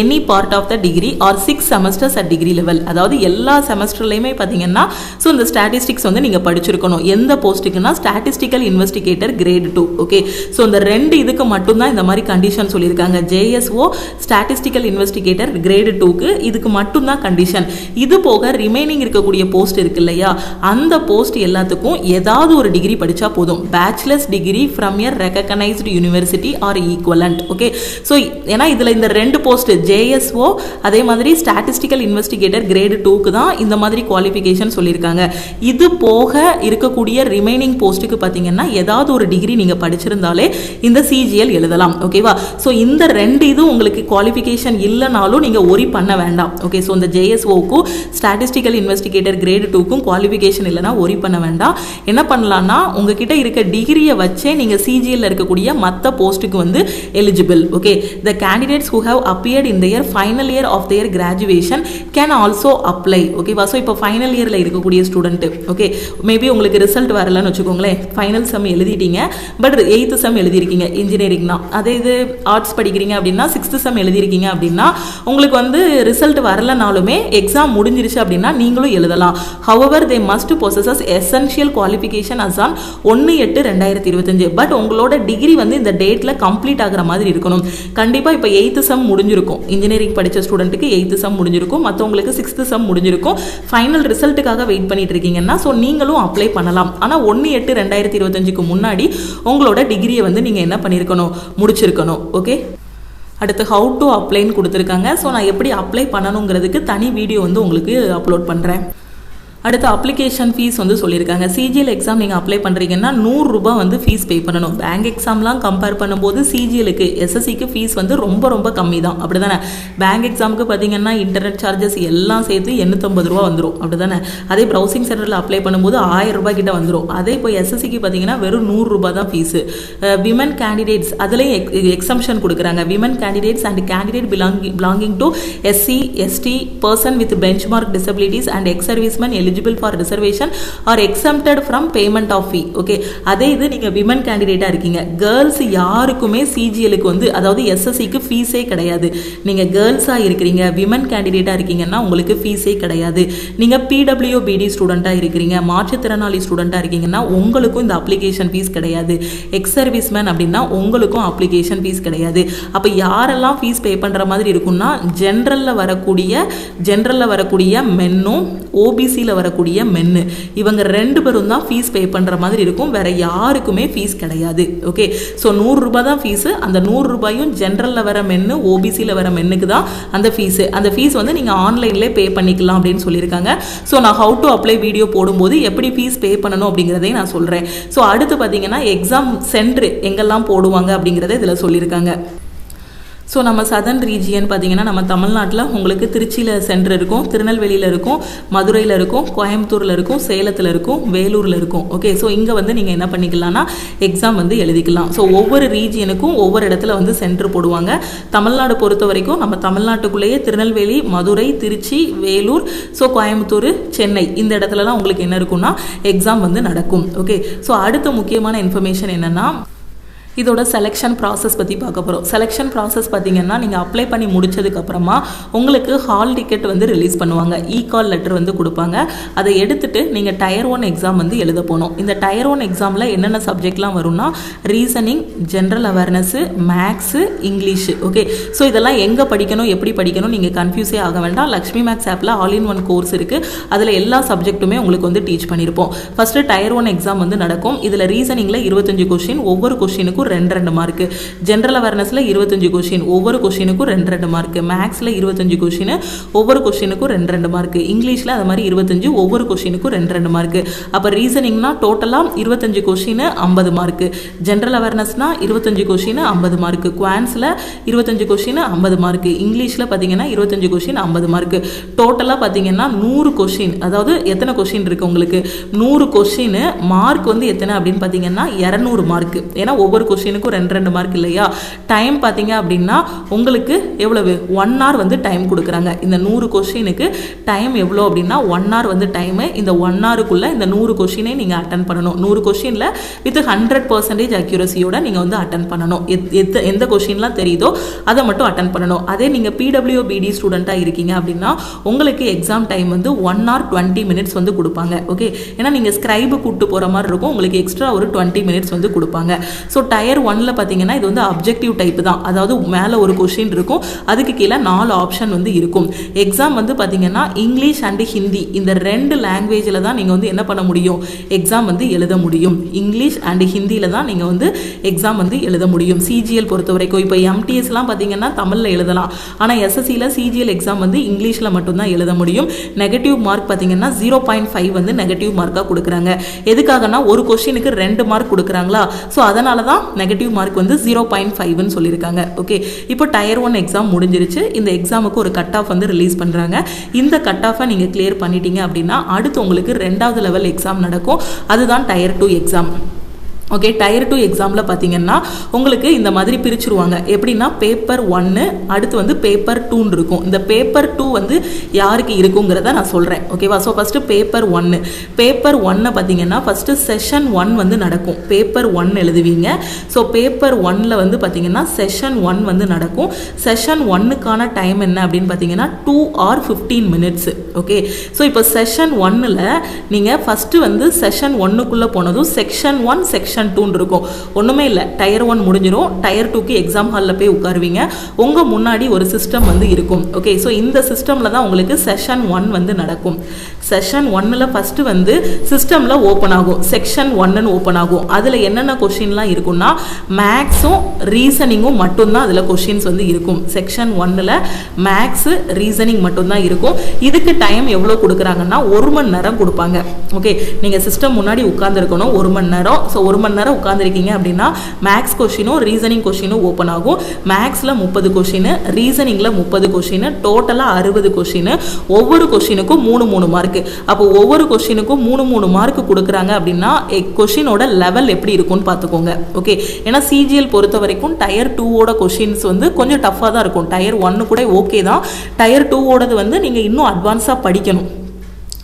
any part of the degree or 6 semesters at degree level. அதாவது எல்லா செமஸ்டர்லையுமே பார்த்தீங்கன்னா so இந்த statistics வந்து நீங்கள் படிச்சிருக்கணும். எந்த போஸ்ட்டுக்குன்னா statistical investigator grade 2. Okay, so இந்த ரெண்டு இதுக்கு மட்டும்தான் இந்த மாதிரி கண்டிஷன் சொல்லியிருக்காங்க. ஜேஎஸ்ஓ ஸ்டாட்டிஸ்டிக்கல் இன்வெஸ்டிகேட்டர் கிரேட் 2க்கு இதுக்கு மட்டும்தான் கண்டிஷன். இது போக ரிமைனிங் இருக்கக்கூடிய போஸ்ட் இருக்கு இல்லையா, அந்த போஸ்ட் எல்லாத்துக்கும் ஏதாவது ஒரு டிகிரி படித்தா போதும். Bachelors degree from year recognised university R equivalent. Okay, so ஏன்னா இதில் இந்த ரெண்டு போஸ்ட் ஜேஎஸ்ஓ அதே மாதிரி ஸ்டாட்டிஸ்டிக்கல் இன்வெஸ்டிகேட்டர் கிரேட் 2க்கு தான் இந்த மாதிரி குவாலிஃபிகேஷன் சொல்லியிருக்காங்க. இது போக இருக்கக்கூடிய ரிமைனிங் போஸ்ட்டுக்கு பார்த்தீங்கன்னா ஏதாவது ஒரு டிகிரி நீங்கள் படிச்சிருந்தாலே இந்த சிஜிஎல் எழுதலாம். ஓகேவா? ஸோ இந்த ரெண்டு இது உங்களுக்கு குவாலிஃபிகேஷன் இல்லைனாலும் நீங்கள் ஒரி பண்ண வேண்டாம். ஓகே, ஸோ இந்த ஜேஎஸ்ஓக்கும் ஸ்டாட்டிஸ்டிக்கல் இன்வெஸ்டிகேட்டர் கிரேட் 2க்கும் குவாலிஃபிகேஷன் இல்லைனா ஒரி பண்ண வேண்டாம். என்ன பண்ணலாம்னா உங்ககிட்ட இருக்க டிகிரியை வச்சே நீங்கள் சிஜிஎல்ல இருக்கக்கூடிய மற்ற போஸ்ட்டுக்கு வந்து eligible. Okay, the candidates who have appeared in their final year of their graduation can also apply. ஓகேவா? ஸோ இப்போ ஃபைனல் இயரில் இருக்கக்கூடிய ஸ்டூடெண்ட், ஓகே, மேபி உங்களுக்கு ரிசல்ட் வரலன்னு வச்சுக்கோங்களேன், ஃபைனல் செம் எழுதிட்டீங்க, பட் 8th செம் எழுதியிருக்கீங்க இன்ஜினியரிங்னா, அதே இது ஆர்ட்ஸ் படிக்கிறீங்க அப்படின்னா 6th செம் எழுதியிருக்கீங்க அப்படின்னா உங்களுக்கு வந்து ரிசல்ட் வரலனாலுமே எக்ஸாம் முடிஞ்சிருச்சு அப்படின்னா நீங்களும் எழுதலாம். However they must possess essential qualification us on 1/8/2025. But உங்களோட டிகிரி வந்து இந்த டேட்டில் கம்ப்ளீட் ஆகிற மாதிரி இருக்கணும். கண்டிப்பாக இப்போ 8th செம் முடிஞ்சிருக்கும், இன்ஜினியரிங் படித்த ஸ்டூடெண்ட்டுக்கு 8th செம் முடிஞ்சிருக்கும், மற்றவங்களுக்கு 6th செம் முடிஞ்சிருக்கும். ஃபைனல் ரிசல்ட்டுக்காக வெயிட் பண்ணிட்டு இருக்கீங்கன்னா ஸோ நீங்களும் அப்ளை பண்ணலாம். ஆனால் 1/8/2025க்கு முன்னாடி உங்களோட டிகிரியை வந்து நீங்கள் என்ன பண்ணியிருக்கணும், முடிச்சிருக்கணும். ஓகே, அடுத்து ஹவு டு அப்ளைன்னு கொடுத்துருக்காங்க. ஸோ நான் எப்படி அப்ளை பண்ணணுங்கிறதுக்கு தனி வீடியோ வந்து உங்களுக்கு அப்லோட் பண்ணுறேன். அடுத்து அப்ளிகேஷன் ஃபீஸ் வந்து சொல்லியிருக்காங்க. சிஜிஎல் எக்ஸாம் நீங்கள் அப்ளை பண்ணுறீங்கன்னா 100 ரூபாய் வந்து ஃபீஸ் பே பண்ணணும். பேங்க் எக்ஸாம்லாம் கம்பேர் பண்ணும்போது சிஜிஎலுக்கு எஸ்எஸ்சிக்கு ஃபீஸ் வந்து ரொம்ப ரொம்ப கம்மி தான். அப்படி தானே? பேங்க் எக்ஸாமுக்கு பார்த்தீங்கன்னா இன்டர்நெட் சார்ஜஸ் எல்லாம் சேர்த்து 850 ரூபா வந்துடும். அப்படி தானே? அதே ப்ரௌசிங் சென்டரில் அப்ளை பண்ணும்போது 1000 ரூபாய் கிட்ட வந்துடும். அதே இப்போ எஸ்எஸ்சிக்கு பார்த்தீங்கன்னா வெறும் 100 ரூபாய் தான் ஃபீஸு. விமன் கேண்டிடேட்ஸ் அதுலேயும் எக்ஸம்ஷன் கொடுக்குறாங்க. Women candidates and candidate belonging to SC ST person with benchmark disabilities and ex servicemen eligible for reservation or exempted from payment of fee. Okay, அதே இது நீங்கள் விமன் கேண்டிடேட்டாக இருக்கீங்க, கேர்ள்ஸ் யாருக்குமே சிஜிஎலுக்கு வந்து அதாவது எஸ்எஸ்சிக்கு ஃபீஸே கிடையாது. நீங்கள் கேர்ள்ஸாக இருக்கிறீங்க, விமன் கேண்டிடேட்டாக இருக்கீங்கன்னா உங்களுக்கு ஃபீஸே கிடையாது. நீங்கள் பிடபிள்யூபிடி ஸ்டூடெண்ட்டாக இருக்கிறீங்க, மாற்றுத்திறனாளி ஸ்டூடெண்ட்டாக இருக்கீங்கன்னா உங்களுக்கும் இந்த அப்ளிகேஷன் ஃபீஸ் கிடையாது. எக்ஸ் சர்வீஸ்மேன் அப்படின்னா உங்களுக்கும் அப்ளிகேஷன் ஃபீஸ் கிடையாது. அப்போ யாரெல்லாம் ஃபீஸ் பே பண்ணுற மாதிரி இருக்குன்னா ஜென்ரலில் வரக்கூடிய மென்னும் ஓபிசியில் வரக்கூடிய மென்னு, இவங்க 2 பேரும் தான் ஃபீஸ் பே பண்ணுற மாதிரி இருக்கும். வேற யாருக்குமே ஃபீஸ் கிடையாது. ஓகே, ஸோ 100 ரூபாய் தான் ஃபீஸு. அந்த 100 ரூபாயும் ஜென்ரலில் வர மென்னு ஓபிசியில் வர மென்னுக்கு தான் அந்த ஃபீஸு. அந்த ஃபீஸ் வந்து நீங்கள் ஆன்லைன்லேயே பே பண்ணிக்கலாம் அப்படின்னு சொல்லியிருக்காங்க. ஸோ நான் ஹவு டு அப்ளை வீடியோ போடும்போது எப்படி ஃபீஸ் பே பண்ணணும் அப்படிங்கிறதையும் நான் சொல்கிறேன். ஸோ அடுத்து பார்த்தீங்கன்னா எக்ஸாம் சென்டர் எங்கெல்லாம் போடுவாங்க அப்படிங்கிறத இதில் சொல்லியிருக்காங்க. ஸோ நம்ம சதர்ன் ரீஜியன் பார்த்தீங்கன்னா நம்ம தமிழ்நாட்டில் உங்களுக்கு திருச்சியில் சென்டர் இருக்கும், திருநெல்வேலியில் இருக்கும், மதுரையில் இருக்கும், கோயம்புத்தூரில் இருக்கும், சேலத்தில் இருக்கும், வேலூரில் இருக்கும். ஓகே, ஸோ இங்கே வந்து நீங்கள் என்ன பண்ணிக்கலாம்னா எக்ஸாம் வந்து எழுதிக்கலாம். ஸோ ஒவ்வொரு ரீஜியனுக்கும் ஒவ்வொரு இடத்துல வந்து சென்டர் போடுவாங்க. தமிழ்நாடு பொறுத்த வரைக்கும் நம்ம தமிழ்நாட்டுக்குள்ளேயே திருநெல்வேலி, மதுரை, திருச்சி, வேலூர், ஸோ கோயம்புத்தூர், சென்னை இந்த இடத்துலலாம் உங்களுக்கு என்ன இருக்குன்னா எக்ஸாம் வந்து நடக்கும். ஓகே, ஸோ அடுத்த முக்கியமான இன்ஃபர்மேஷன் என்னென்னா இதோட செலெக்ஷன் ப்ராசஸ் பற்றி பார்க்க போகிறோம். செலெக்ஷன் ப்ராசஸ் பார்த்தீங்கன்னா நீங்கள் அப்ளை பண்ணி முடிச்சதுக்கப்புறமா உங்களுக்கு ஹால் டிக்கெட் வந்து ரிலீஸ் பண்ணுவாங்க, கால் லெட்டர் வந்து கொடுப்பாங்க. அதை எடுத்துகிட்டு நீங்கள் டயர் 1 எக்ஸாம் வந்து எழுத போகணும். இந்த டயர் 1 எக்ஸாமில் என்னென்ன சப்ஜெக்ட்லாம் வரும்னா reasoning, general awareness, maths, English. Okay, so இதெல்லாம் எங்கே படிக்கணும், எப்படி படிக்கணும் நீங்கள் கன்ஃபியூஸே ஆக வேண்டாம். லக்ஷ்மி மேக்ஸ் ஆப்பில் ஆல் இன் ஒன் கோர்ஸ் இருக்குது, அதில் எல்லா சப்ஜெக்ட்டுமே உங்களுக்கு வந்து டீச் பண்ணியிருப்போம். ஃபஸ்ட்டு டயர் 1 எக்ஸாம் வந்து நடக்கும். இதில் ரீசனிங்கில் 25 கொஷின், ஒவ்வொரு கொஷினுக்கும் 2 மார்க்கு. ஜென்ரல் அவேர்னஸ்ல 25 கொஷின், ஒவ்வொரு கொஷினுக்கும் 2 மார்க்கு. மேக்ஸ்ல 25 கொஷின், ஒவ்வொரு கொஷினுக்கும் 2 மார்க்கு. இங்கிலீஷ்ல அது மாதிரி 25, ஒவ்வொரு கொஷினுக்கும் 2 மார்க்கு. அப்ப ரீசனிங்னா டோட்டலா 25 கொஷின் 50 மார்க்கு. ஜென்ரல் அவேர்னஸ்னா 25 கொஷின் 50 மார்க்கு. குவான்ஸ்ல 25 கொஷின் 50 மார்க்கு. இங்கிலீஷ்ல பாத்தீங்கன்னா 25 கொஷின் 50 மார்க்கு. டோட்டலா பாத்தீங்கன்னா 100 கொஷின். அதாவது எத்தனை கொஷின் இருக்கு உங்களுக்கு? 100 கொஷின். மார்க் வந்து எத்தனை அப்படின்னு பாத்தீங்கன்னா 200 மார்க். ஏன்னா ஒவ்வொரு கொஷினுக்கும் 2 மார்க் இல்லையா? டைம் பார்த்தீங்க அப்படின்னா உங்களுக்கு எவ்வளவு 1 hour வந்து டைம் கொடுக்குறாங்க. இந்த 100 கொஷினுக்கு டைம் எவ்வளோ அப்படின்னா 1 hour வந்து டைமு. இந்த 1 hourக்குள்ள இந்த 100 கொஷினை நீங்கள் அட்டன் பண்ணணும். 100 கொஷினில் வித் 100% அக்யூரஸியோட நீங்கள் வந்து அட்டன் பண்ணணும். எந்த கொஷின்லாம் தெரியுதோ அதை மட்டும் அட்டன் பண்ணணும். அதே நீங்கள் பிடபிள்யூபிடி ஸ்டூடெண்ட்டாக இருக்கீங்க அப்படின்னா உங்களுக்கு எக்ஸாம் டைம் வந்து 1 hour 20 minutes வந்து கொடுப்பாங்க. ஓகே, ஏன்னா நீங்கள் ஸ்கிரைபு கூப்பிட்டு போகிற மாதிரி இருக்கும், உங்களுக்கு எக்ஸ்ட்ரா ஒரு 20 minutes வந்து கொடுப்பாங்க. ஸோ டயர் 1ல பார்த்தீங்கன்னா இது வந்து அப்ஜெக்டிவ் டைப் தான். அதாவது மேலே ஒரு கொஷின் இருக்கும், அதுக்கு கீழே 4 ஆப்ஷன் வந்து இருக்கும். எக்ஸாம் வந்து பார்த்தீங்கன்னா இங்கிலீஷ் அண்ட் ஹிந்தி இந்த 2 லாங்குவேஜில் தான் நீங்கள் வந்து என்ன பண்ண முடியும், எக்ஸாம் வந்து எழுத முடியும். இங்கிலீஷ் அண்ட் ஹிந்தியில் தான் நீங்கள் வந்து எக்ஸாம் வந்து எழுத முடியும். சிஜிஎல் பொறுத்த வரைக்கும் இப்போ எம்டிஎஸ்லாம் பார்த்தீங்கன்னா தமிழில் எழுதலாம், ஆனால் எஸ்எஸ்சியில் சிஜிஎல் எக்ஸாம் வந்து இங்கிலீஷில் மட்டும்தான் எழுத முடியும். நெகட்டிவ் மார்க் பார்த்தீங்கன்னா 0.5 வந்து நெகட்டிவ் மார்க்காக கொடுக்குறாங்க. எதுக்காகனா ஒரு கொஷினுக்கு 2 மார்க் கொடுக்குறாங்களா, ஸோ அதனால தான் நெகட்டிவ் மார்க் வந்து 0.5ன்னு சொல்லியிருக்காங்க. ஓகே, இப்போ டயர் 1 எக்ஸாம் முடிஞ்சிருச்சு. இந்த எக்ஸாமுக்கு ஒரு கட் ஆஃப் வந்து ரிலீஸ் பண்ணுறாங்க. இந்த கட் ஆஃபை நீங்கள் கிளியர் பண்ணிட்டீங்க அப்படின்னா அடுத்து உங்களுக்கு 2வது லெவல் எக்ஸாம் நடக்கும், அதுதான் டயர் 2 எக்ஸாம். ஓகே, டயர் 2 எக்ஸாமில் பார்த்தீங்கன்னா உங்களுக்கு இந்த மாதிரி பிரிச்சுருவாங்க. எப்படின்னா பேப்பர் 1 அடுத்து வந்து பேப்பர் 2 இருக்கும். இந்த பேப்பர் 2 வந்து யாருக்கு இருக்குங்கிறத நான் சொல்கிறேன். ஓகேவா? So first paper 1. பேப்பர் 1 பார்த்தீங்கன்னா ஃபஸ்ட்டு செஷன் 1 வந்து நடக்கும். பேப்பர் 1 எழுதுவீங்க. ஸோ பேப்பர் 1ல் வந்து பார்த்தீங்கன்னா செஷன் 1 வந்து நடக்கும். செஷன் 1க்கான டைம் என்ன அப்படின்னு பார்த்தீங்கன்னா 2 hour 15 minutes. ஓகே, ஸோ இப்போ செஷன் 1ல் நீங்கள் ஃபஸ்ட்டு வந்து செஷன் 1க்குள்ளே போனதும் செக்ஷன் 1 செக்ஷன் 2 இருக்கும். ஒண்ணுமே இல்லை, டயர் 1 முடிஞ்சிடும். டயர் 2க்கு எக்ஸாம் ஹாலில் போய் உட்காருவீங்க. உங்க முன்னாடி ஒரு சிஸ்டம் வந்து இருக்கும். ஓகே, ஸோ இந்த சிஸ்டம்ல தான் உங்களுக்கு செஷன் 1 வந்து நடக்கும். செஷன் 1ல் ஃபர்ஸ்ட் வந்து சிஸ்டம்ல ஓப்பன் ஆகும், செக்ஷன் 1ன்னு ஓப்பன் ஆகும். அதில் என்னென்ன கொஷின்லாம் இருக்குன்னா மேக்ஸும் ரீசனிங்கும் மட்டும்தான் அதில் கொஷின்ஸ் வந்து இருக்கும். செக்ஷன் 1ல் மேக்ஸு ரீசனிங் மட்டும்தான் இருக்கும். இதுக்கு டைம் எவ்வளோ கொடுக்குறாங்கன்னா 1 மணி நேரம் கொடுப்பாங்க. ஓகே, நீங்கள் சிஸ்டம் முன்னாடி உட்காந்துருக்கணும் 1 மணி நேரம். ஸோ 1 மணி நேரம் உட்காந்துருக்கீங்க அப்படின்னா மேக்ஸ் கொஷினும் ரீசனிங் கொஷினும் ஓப்பன் ஆகும். மேக்ஸில் 30 கொஷின், ரீசனிங்கில் 30 கொஷின், டோட்டலாக 60 கொஷின். ஒவ்வொரு கொஷினுக்கும் 3 மார்க். அப்போ ஒவ்வொரு கொஸ்டினுக்கும் 3 மார்க் கொடுக்குறாங்க அப்படின்னா கொஸ்டினோட லெவல் எப்படி இருக்கும்னு பார்த்துக்கோங்க. ஓகே, ஏன்னா சிஜிஎல் பொறுத்த வரைக்கும் டயர் 2ஓட கொஸ்டின்ஸ் வந்து கொஞ்சம் டஃப்பாக தான் இருக்கும். டயர் 1 கூட ஓகே தான், டயர் 2ஓடது வந்து நீங்கள் இன்னும் அட்வான்ஸாக படிக்கணும்.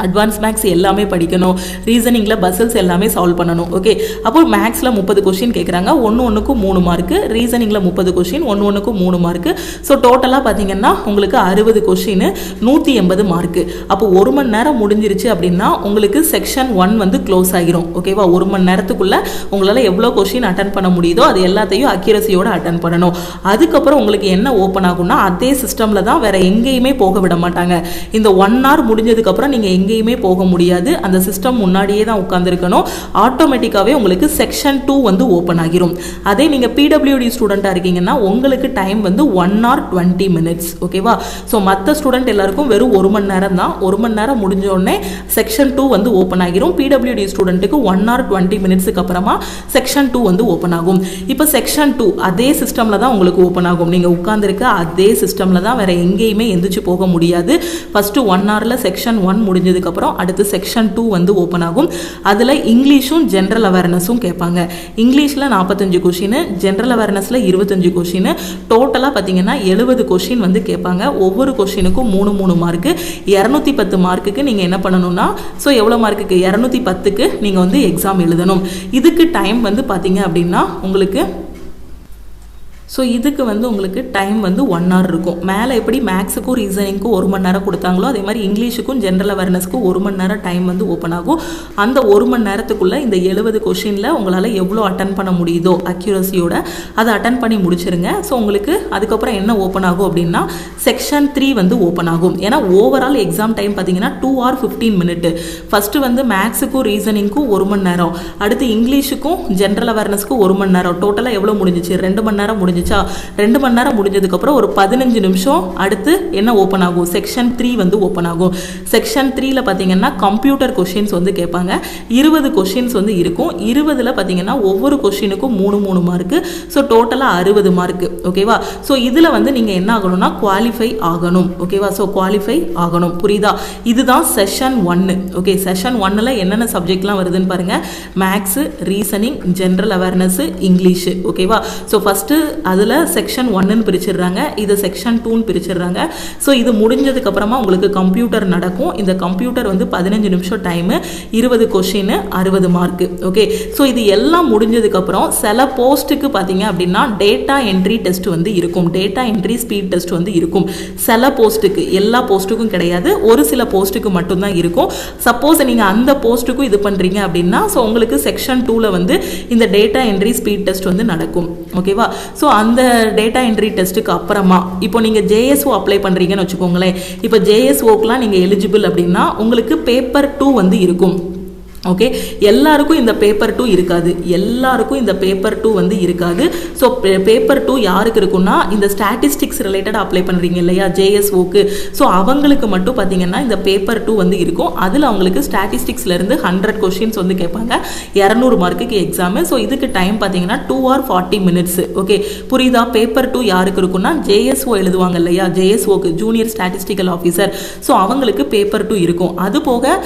அட்வான்ஸ் மேக்ஸ் எல்லாமே படிக்கணும், ரீசனிங்கில் பசில்ஸ் எல்லாமே சால்வ் பண்ணணும். ஓகே, அப்போ மேக்ஸில் 30 கொஷின் கேட்குறாங்க, ஒன்றுக்கும் 3 மார்க்கு. ரீசனிங்கில் 30 கொஷின், ஒன்றுக்கும் 3 மார்க்கு. ஸோ டோட்டலாக பார்த்தீங்கன்னா உங்களுக்கு 60 கொஷின், 180 மார்க்கு. அப்போ 1 மணி நேரம் முடிஞ்சிருச்சு அப்படின்னா உங்களுக்கு செக்ஷன் 1 வந்து க்ளோஸ் ஆகிரும். ஓகேவா? 1 மணி நேரத்துக்குள்ளே உங்களால் எவ்வளோ கொஷின் அட்டன் பண்ண முடியுதோ அது எல்லாத்தையும் அக்யூரஸியோட அட்டன் பண்ணணும். அதுக்கப்புறம் உங்களுக்கு என்ன ஓப்பன் ஆகும்னா அதே சிஸ்டமில் தான், வேற எங்கேயுமே போக விட மாட்டாங்க. இந்த 1 hour முடிஞ்சதுக்கப்புறம் நீங்கள் எங்கேயுமே போக முடியாது, அந்த சிஸ்டம் முன்னாடியே தான் உட்காந்துருக்கணும். ஆட்டோமேட்டிக்காகவே உங்களுக்கு செக்ஷன் 2 வந்து ஓப்பன் ஆகிரும். அதே நீங்கள் பிடபிள்யூடி ஸ்டூடெண்ட்டாக இருக்கீங்கன்னா உங்களுக்கு டைம் வந்து 1 hour 20 minutes. ஓகேவா? ஸோ மற்ற ஸ்டூடெண்ட் எல்லாருக்கும் வெறும் 1 மணி நேரம் தான். 1 மணி நேரம் முடிஞ்ச உடனே செக்ஷன் 2 வந்து ஓப்பன் ஆகிரும். பிடபிள்யூடி ஸ்டூடெண்ட்டுக்கு 1 hour 20 minutesக்கு அப்புறமா செக்ஷன் 2 வந்து ஓப்பன் ஆகும். இப்போ செக்ஷன் 2 அதே சிஸ்டமில் தான் உங்களுக்கு ஓப்பன் ஆகும். நீங்கள் உட்காந்துருக்க அதே சிஸ்டமில் தான், வேறு எங்கேயுமே எந்திரிச்சு போக முடியாது. ஃபஸ்ட்டு 1 hourல செக்ஷன் 1 முடிஞ்சதுக்கப்புறம் அடுத்து செக்ஷன் 2 வந்து ஓப்பன் ஆகும். அதில் இங்கிலீஷும் ஜென்ரல் அவேர்னஸும் கேட்பாங்க. இங்கிலீஷில் 45 கொஷின், ஜென்ரல் அவேர்னஸில் 25 கொஷின், டோட்டலாக பார்த்தீங்கன்னா 70 கொஷின் வந்து கேட்பாங்க. ஒவ்வொரு கொஷினுக்கும் 3 மார்க்கு, 210 மார்க்குக்கு நீங்கள் என்ன பண்ணணும்னா, ஸோ எவ்வளோ மார்க்குக்கு 210க்கு நீங்கள் வந்து எக்ஸாம் எழுதணும். இதுக்கு டைம் வந்து பார்த்தீங்க அப்படின்னா உங்களுக்கு இதுக்கு வந்து உங்களுக்கு டைம் வந்து 1 hour இருக்கும். மேலே எப்படி மேக்ஸுக்கும் ரீசனிங்க்கும் 1 மணி நேரம் கொடுத்தாங்களோ அதே மாதிரி இங்கிலீஷுக்கும் ஜென்ரல் அவேர்னஸ்க்கும் 1 மணி நேரம் டைம் வந்து ஓப்பன் ஆகும். அந்த 1 மணி நேரத்துக்குள்ளே இந்த 70 கொஷினில் உங்களால் எவ்வளோ அட்டன் பண்ண முடியுதோ அக்யூரஸியோட அதை அட்டன் பண்ணி முடிச்சிருங்க. ஸோ உங்களுக்கு அதுக்கப்புறம் என்ன ஓப்பன் ஆகும் அப்படின்னா செக்ஷன் 3 வந்து ஓப்பன் ஆகும். ஏன்னா ஓவரால் எக்ஸாம் டைம் பார்த்தீங்கன்னா 2 hour 15 minutes. ஃபஸ்ட்டு வந்து மேக்ஸுக்கும் ரீசனிங்க்கும் 1 மணி நேரம், அடுத்து இங்கிலீஷுக்கும் ஜென்ரல் அவேர்னஸ்க்கும் 1 மணி நேரம், டோட்டலாக எவ்வளோ முடிஞ்சிச்சு 2 மணி நேரம் முடிஞ்சிச்சு. 2 மணி நேரம் முடிஞ்சதுக்கப்புறம் ஒரு 15 நிமிஷம் அடுத்து என்ன ஓப்பன் ஆகும், செக்ஷன் 3 வந்து ஓப்பன் ஆகும். செக்ஷன் 3ல பார்த்தீங்கன்னா கம்ப்யூட்டர் கொஷின்ஸ் வந்து கேட்பாங்க. 20 கொஷின்ஸ் வந்து இருக்கும். 20ல் பார்த்தீங்கன்னா ஒவ்வொரு கொஷினுக்கும் 3 மார்க்கு, ஸோ டோட்டலாக 60 மார்க்கு. ஓகேவா? ஸோ இதில் வந்து நீங்கள் என்ன ஆகணும்னா குவாலிஃபை ஆகணும். ஓகேவா? ஸோ குவாலிஃபை ஆகணும். புரியுதா? இதுதான் செஷன் 1. ஓகே, செஷன் 1ல் என்னென்ன சப்ஜெக்ட்லாம் வருதுன்னு பாருங்கள். Maths, reasoning, general awareness, English. ஓகேவா? ஸோ ஃபஸ்ட்டு அதில் செக்ஷன் 1ன்னு பிரிச்சிடுறாங்க, இது செக்ஷன் 2ன்னு பிரிச்சிடுறாங்க. ஸோ இது முடிஞ்சதுக்கப்புறமா உங்களுக்கு கம்ப்யூட்டர் நடக்கும். இந்த கம்ப்யூட்டர் வந்து 15 நிமிஷம் time, 20 question, 60 mark. Okay, so இது எல்லாம் முடிஞ்சதுக்கப்புறம் சில போஸ்ட்டுக்கு பார்த்தீங்க அப்படின்னா டேட்டா என்ட்ரி டெஸ்ட் வந்து இருக்கும். டேட்டா என்ட்ரி ஸ்பீட் டெஸ்ட் வந்து இருக்கும். சில போஸ்ட்டுக்கு, எல்லா போஸ்ட்டுக்கும் கிடையாது, ஒரு சில போஸ்ட்டுக்கு மட்டும்தான் இருக்கும். சப்போஸ் நீங்கள் அந்த போஸ்ட்டுக்கும் இது பண்ணுறீங்க அப்படின்னா ஸோ உங்களுக்கு செக்ஷன் 2ல் வந்து இந்த டேட்டா என்ட்ரி ஸ்பீட் டெஸ்ட் வந்து நடக்கும். ஓகேவா? ஸோ அந்த டேட்டா என்ட்ரி டெஸ்ட்டுக்கு அப்புறமா இப்போ நீங்கள் ஜேஎஸ்ஓ அப்ளை பண்ணுறீங்கன்னு வச்சுக்கோங்களேன். இப்போ ஜேஎஸ்ஓக்கெலாம் நீங்கள் எலிஜிபிள் அப்படின்னா உங்களுக்கு பேப்பர் 2 வந்து இருக்கும். ஓகே, எல்லாருக்கும் இந்த பேப்பர் 2 இருக்காது. எல்லாருக்கும் இந்த பேப்பர் 2 வந்து இருக்காது. ஸோ பேப்பர் 2 யாருக்கு இருக்குன்னா இந்த ஸ்டாட்டிஸ்டிக்ஸ் ரிலேட்டடாக அப்ளை பண்ணுறீங்க இல்லையா ஜேஎஸ்ஓக்கு, ஸோ அவங்களுக்கு மட்டும் பார்த்தீங்கன்னா இந்த பேப்பர் 2 வந்து இருக்கும். அதில் அவங்களுக்கு ஸ்டாட்டிஸ்டிக்ஸ்லேருந்து 100 கொஷின்ஸ் வந்து கேட்பாங்க. 200 மார்க்குக்கு எக்ஸாமு. ஸோ இதுக்கு டைம் பார்த்தீங்கன்னா 2 hour 40 minutes. ஓகே, புரியுதா? பேப்பர் 2 யாருக்கு இருக்குன்னா ஜேஎஸ்ஓ எழுதுவாங்க இல்லையா, ஜேஎஸ்ஓக்கு ஜூனியர் ஸ்டாட்டிஸ்டிக்கல் ஆஃபீஸர், ஸோ அவங்களுக்கு பேப்பர் 2 இருக்கும். அது போக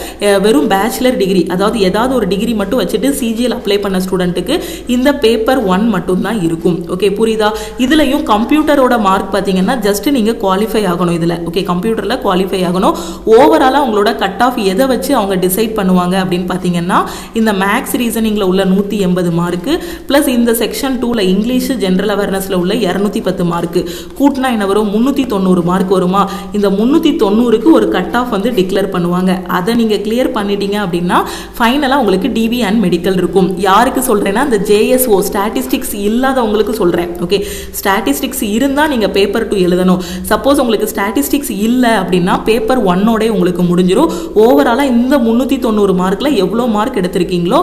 வெறும் பேச்சுலர் டிகிரி, அதாவது ஏதாவது ஒரு டிகிரி மட்டும் வச்சுட்டு சிஜிஎல் அப்ளை பண்ண ஸ்டூடெண்ட்டுக்கு இந்த பேப்பர் 1 மட்டும் தான் இருக்கும். ஓகே, புரியுதா? இதுலயும் கம்ப்யூட்டரோட மார்க் பார்த்தீங்கன்னா ஜஸ்ட் நீங்க குவாலிஃபை ஆகணும் இதுல. ஓகே, கம்ப்யூட்டர்ல குவாலிஃபை ஆகணும். ஓவராலா உங்களோட கட் ஆஃப் எதை வச்சு அவங்க டிசைட் பண்ணுவாங்க அப்படின்னு பார்த்தீங்கன்னா இந்த மேக்ஸ் ரீசனிங்ல உள்ள 180 மார்க்கு பிளஸ் இந்த செக்ஷன் 2ல இங்கிலீஷ் ஜென்ரல் அவேர்னஸ்ல உள்ள 210 மார்க்கு கூட்டினா என்ன வரும், 390 மார்க் வருமா? இந்த 390க்கு ஒரு கட் ஆஃப் வந்து டிக்ளேர் பண்ணுவாங்க. அதை நீங்க கிளியர் பண்ணிட்டீங்க அப்படின்னா ஃபைனலாக உங்களுக்கு டிவி அண்ட் மெடிக்கல் இருக்கும். யாருக்கு சொல்கிறேன்னா இந்த ஜேஎஸ்ஓ ஸ்டாட்டிஸ்டிக்ஸ் இல்லாதவங்களுக்கு சொல்கிறேன். ஓகே, ஸ்டாட்டிஸ்டிக்ஸ் இருந்தால் நீங்கள் பேப்பர் 2 எழுதணும். சப்போஸ் உங்களுக்கு ஸ்டாட்டிஸ்டிக்ஸ் இல்லை அப்படின்னா பேப்பர் 1ஓடே உங்களுக்கு முடிஞ்சிடும். ஓவராலாக இந்த 390 மார்க்கில் எவ்வளோ மார்க் எடுத்திருக்கீங்களோ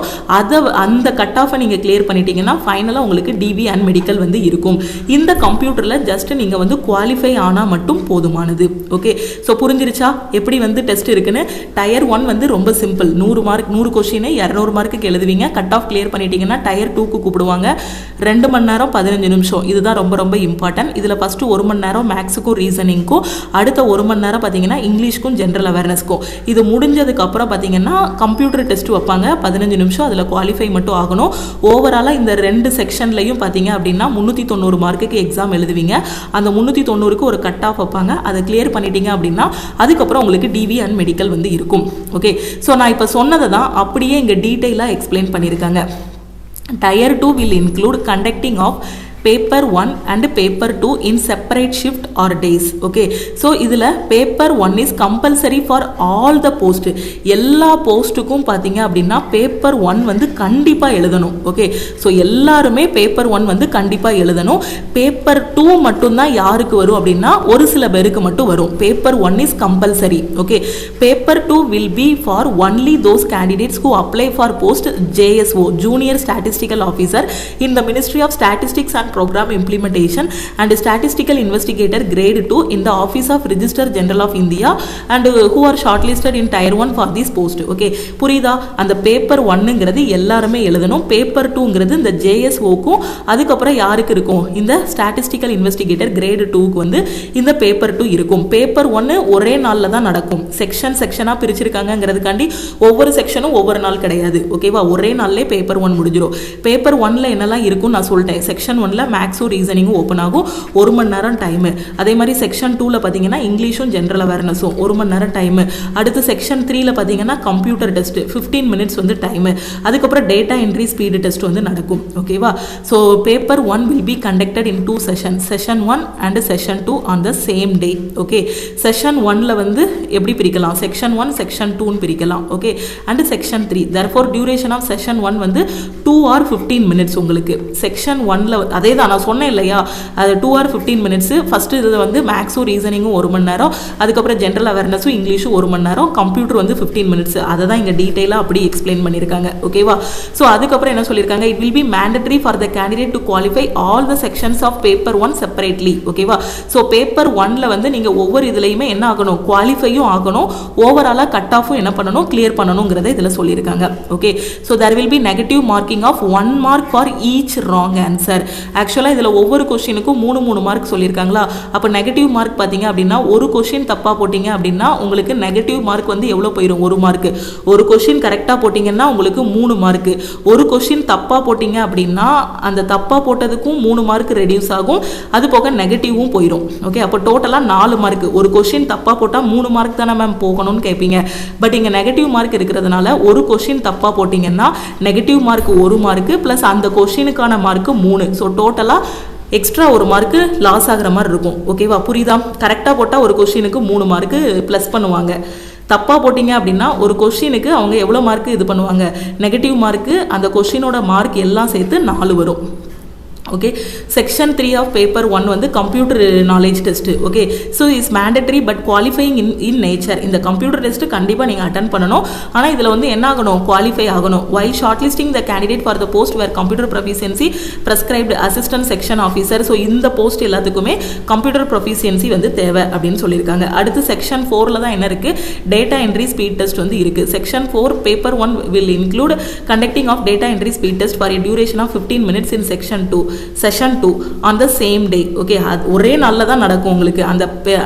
அந்த கட் ஆஃபை நீங்கள் கிளியர் பண்ணிட்டீங்கன்னா ஃபைனலாக உங்களுக்கு டிவி அண்ட் மெடிக்கல் வந்து இருக்கும். இந்த கம்ப்யூட்டரில் ஜஸ்ட் நீங்கள் வந்து குவாலிஃபை ஆனால் மட்டும் போதுமானது. ஓகே, ஸோ புரிஞ்சிருச்சா எப்படி வந்து டெஸ்ட் இருக்குன்னு? டயர் 1 வந்து ரொம்ப சிம்பிள், 100 மார்க் 100 கொஸ்டினை 200 மார்க்குக்கு எழுதுவீங்க. கட் ஆஃப் கிளியர் பண்ணிட்டீங்கன்னா டயர் 2க்கு கூப்பிடுவாங்க. 2 மணி நேரம் 15 நிமிஷம். இதுதான் ரொம்ப ரொம்ப இம்பார்ட்டன்ட். இதில் ஃபஸ்ட்டு 1 மணி நேரம் மேக்ஸுக்கும் ரீசனிங்க்கும், அடுத்த 1 மணி நேரம் பார்த்தீங்கன்னா இங்கிலீஷ்க்கும் ஜென்ரல் அவேர்னஸ்க்கும். இது முடிஞ்சதுக்கு அப்புறம் பார்த்தீங்கன்னா கம்ப்யூட்டர் டெஸ்ட் வைப்பாங்க 15 நிமிஷம். அதில் குவாலிஃபை மட்டும் ஆகணும். ஓவராலாக இந்த 2 செக்ஷன்லையும் பார்த்தீங்க அப்படின்னா 390 மார்க்குக்கு எக்ஸாம் எழுதுவீங்க. அந்த 390க்கு ஒரு கட் ஆஃப் வைப்பாங்க. அதை கிளியர் பண்ணிட்டீங்க அப்படின்னா அதுக்கப்புறம் உங்களுக்கு டிவி அண்ட் மெடிக்கல் வந்து இருக்கும். ஓகே, ஸோ நான் இப்போ சொன்னதை தான் அப்படியே இங்கே டீட்டெயிலாக எக்ஸ்பிளைன் பண்ணியிருக்காங்க. Tier 2 will include conducting of paper 1 and paper 2 in separate shift or days. Okay, so இதில் paper 1 is compulsory for all the post. எல்லா போஸ்ட்டுக்கும் பார்த்தீங்க அப்படின்னா பேப்பர் 1 வந்து கண்டிப்பாக எழுதணும். ஓகே, ஸோ எல்லாருமே பேப்பர் 1 வந்து கண்டிப்பாக எழுதணும். பேப்பர் 2 மட்டும்தான் யாருக்கு வரும் அப்படின்னா ஒரு சில பேருக்கு மட்டும் வரும். Paper 1 is compulsory. Okay, paper 2 will be for only those candidates who apply for post JSO, Junior Statistical Officer, in the Ministry of Statistics and Program Implementation and Statistical Investigator grade 2 in the Office of Registrar General of India and who are shortlisted in Tier 1 for this post. Okay, புரியுதா? அந்த paper 1ங்கிறது எல்லாருமே எழுதணும். Paper 2ங்கிறது இந்த JSOக்கும் அதுக்கப்புறம் யாருக்கு இருக்கும்? இந்த statistical investigator grade 2க்கு வந்து இந்த பேப்பர் 2 இருக்கும். பேப்பர் 1 ஒரே நாளில் தான் நடக்கும். செக்ஷனாக பிரிச்சிருக்காங்கிறதுக்காண்டி ஒவ்வொரு செக்ஷனும் ஒவ்வொரு நாள் கிடையாது. ஓகேவா? ஒரே நாள்லேயே பேப்பர் 1 முடிஞ்சிடும். பேப்பர் 1ல் என்னெல்லாம் இருக்கும்னு நான் சொல்லிட்டேன். செக்ஷன் 1ல் மேக்ஸும் ரீசனிங்கும் ஓப்பன் ஆகும், 1 மணி நேரம் டைமு. அதே மாதிரி செக்ஷன் 2ல் பார்த்தீங்கன்னா இங்கிலீஷும் ஜென்ரல் அவேர்னஸும் 1 மணி நேரம் டைமு. அடுத்து செக்ஷன் 3ல் பார்த்தீங்கன்னா கம்ப்யூட்டர் டெஸ்ட் 15 மினிட்ஸ் வந்து டைமு. அதுக்கப்புறம் டேட்டா என்ட்ரி ஸ்பீடு டெஸ்ட் வந்து நடக்கும். ஓகேவா? So paper 1 will be conducted in 2 sessions, session 1 and session 2 on the same day. Okay, session 1ல் வந்து எப்படி பிரிக்கலாம்? செக்ஷன் 1 செக்ஷன் 2ன்னு பிரிக்கலாம். Okay, and section 3. therefore duration of session 1 வந்து 2 or 15 மினிட்ஸ் உங்களுக்கு. செக்ஷன் 1ல் அதே தான் நான் சொன்னேன் இல்லையா, அது 2 or 15 மினிட்ஸு. ஃபஸ்ட்டு இது வந்து மேக்ஸும் ரீசனிங்கும் 1 மணி நேரம், அதுக்கப்புறம் ஜென்ரல் அவேர்னஸும் இங்கிலீஷும் 1 மணி நேரம், கம்ப்யூட்டர் வந்து 15 மினிட்ஸ். அதை தான் இங்கே டீட்டெயிலாக அப்படி எக்ஸ்பிளைன் பண்ணியிருக்காங்க. ஓகேவா? ஸோ அதுக்கப்புறம் என்ன சொல்லியிருக்காங்க? It will be mandatory for the candidate to qualify all the sections of paper 1 separately. ஓகேவா? ஸோ பேப்பர் 1ல் வந்து நீங்கள் ஒவ்வொரு இதுலையுமே என்ன ஆகணும்? குவாலிஃபையும் ஆகணும், ஓவராலாக கட் ஆஃபும் என்ன பண்ணணும்? கிளியர் பண்ணணுங்கிறத இதில் சொல்லியிருக்காங்க. Okay, so there will be negative marking of 1 mark for each wrong answer. ஆக்சுவலாக இதில் ஒவ்வொரு கொஸ்டினுக்கும் 3 மார்க் சொல்லியிருக்காங்களா? அப்போ நெகட்டிவ் மார்க் பார்த்தீங்க அப்படின்னா ஒரு கொஸ்டின் தப்பாக போட்டிங்க அப்படின்னா உங்களுக்கு நெகட்டிவ் மார்க் வந்து எவ்வளோ போயிடும்? 1 மார்க்கு. ஒரு கொஸ்டின் கரெக்டாக போட்டிங்கன்னா உங்களுக்கு 3 மார்க்கு. ஒரு கொஸ்டின் தப்பாக போட்டிங்க அப்படின்னா அந்த தப்பாக போட்டதுக்கும் 3 மார்க் ரெடியூஸ் ஆகும், அது போக நெகட்டிவும் போயிடும். ஓகே, அப்போ டோட்டலாக 4 மார்க். ஒரு கொஸ்டின் தப்பாக போட்டால் 3 மார்க் தானே மேம் போகணும்னு கேட்பீங்க. பட் இங்கே நெகட்டிவ் மார்க் இருக்கிறதுனால ஒரு கொஸ்டின் தப்பாக போட்டிங்கன்னா நெகட்டிவ் மார்க் 1 மார்க்கு ப்ளஸ் அந்த கொஸ்டினுக்கான மார்க்கு 3. ஸோ டோட்டலாக எக்ஸ்ட்ரா 1 மார்க்கு லாஸ் ஆகிற மாதிரி இருக்கும். ஓகேவா? புரியுதா? கரெக்டாக போட்டால் ஒரு கொஸ்டினுக்கு 3 மார்க்கு ப்ளஸ் பண்ணுவாங்க. தப்பாக போட்டிங்க அப்படின்னா ஒரு கொஸ்டினுக்கு அவங்க எவ்வளோ மார்க்கு இது பண்ணுவாங்க? நெகட்டிவ் மார்க்கு அந்த கொஸ்டினோட மார்க் எல்லாம் சேர்த்து 4 வரும். ஓகே, செக்ஷன் 3 ஆஃப் பேப்பர் 1 வந்து computer knowledge test. Okay, so is mandatory but qualifying in nature. இந்த கம்ப்யூட்டர் டெஸ்ட்டு கண்டிப்பாக நீங்கள் அட்டன் பண்ணணும். ஆனால் இதில் வந்து என்ன ஆகணும்? குவாலிஃபை ஆகணும். While short listing the candidate for the post where computer proficiency prescribed assistant section officer. So இந்த போஸ்ட் எல்லாத்துக்குமே கம்ப்யூட்டர் ப்ரொஃபிஷியன்சி வந்து தேவை அப்படின்னு சொல்லியிருக்காங்க. அடுத்து செக்ஷன் 4ல் தான் என்ன இருக்குது? டேட்டா என்ட்ரி ஸ்பீட் டெஸ்ட் வந்து இருக்குது. Section 4 paper 1 will include conducting of data entry speed test for a duration of 15 minutes in section 2 session 2 on the same day. Okay, அது ஒரே நாளில் தான் நடக்கும் உங்களுக்கு.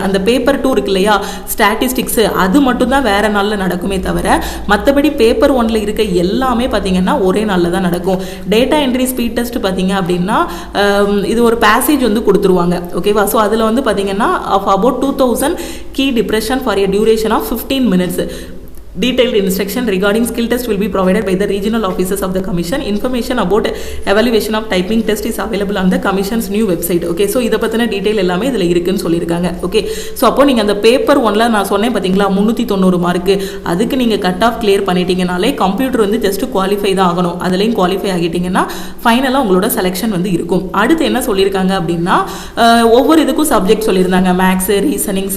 அந்த பேப்பர் 2 இருக்கு இல்லையா, ஸ்டாட்டிஸ்டிக்ஸு, அது மட்டும் தான் வேறு நாளில் நடக்குமே தவிர மற்றபடி பேப்பர் 1ல் இருக்க எல்லாமே பார்த்தீங்கன்னா ஒரே நாளில் தான் நடக்கும். டேட்டா என்ட்ரி ஸ்பீட் டெஸ்ட் பார்த்தீங்க அப்படின்னா இது ஒரு பேசேஜ் வந்து கொடுத்துருவாங்க. ஓகேவா? ஸோ அதில் வந்து பார்த்தீங்கன்னா of about 2000 key depression for a duration of 15 minutes. Detailed instruction regarding skill test will be provided by the regional offices of the commission. Information about evaluation of typing test is available on the commission's new website. Okay, so இதை பற்றின detail எல்லாமே இதில் இருக்குன்னு சொல்லியிருக்காங்க. Okay, so அப்போ நீங்கள் அந்த paper 1ல் நான் சொன்னேன் பார்த்தீங்களா 390 மார்க்கு, அதுக்கு நீங்கள் கட் ஆஃப் கிளியர் பண்ணிட்டீங்கனாலே கம்ப்யூட்டர் வந்து ஜஸ்ட் குவாலிஃபை தான் ஆகணும். அதுலேயும் குவாலிஃபை ஆகிட்டிங்கன்னா ஃபைனலாக உங்களோட செலெக்ஷன் வந்து இருக்கும். அடுத்து என்ன சொல்லியிருக்காங்க அப்படின்னா ஒவ்வொரு இதுக்கும் சப்ஜெக்ட் சொல்லியிருந்தாங்க. மேக்ஸு, ரீசனிங்,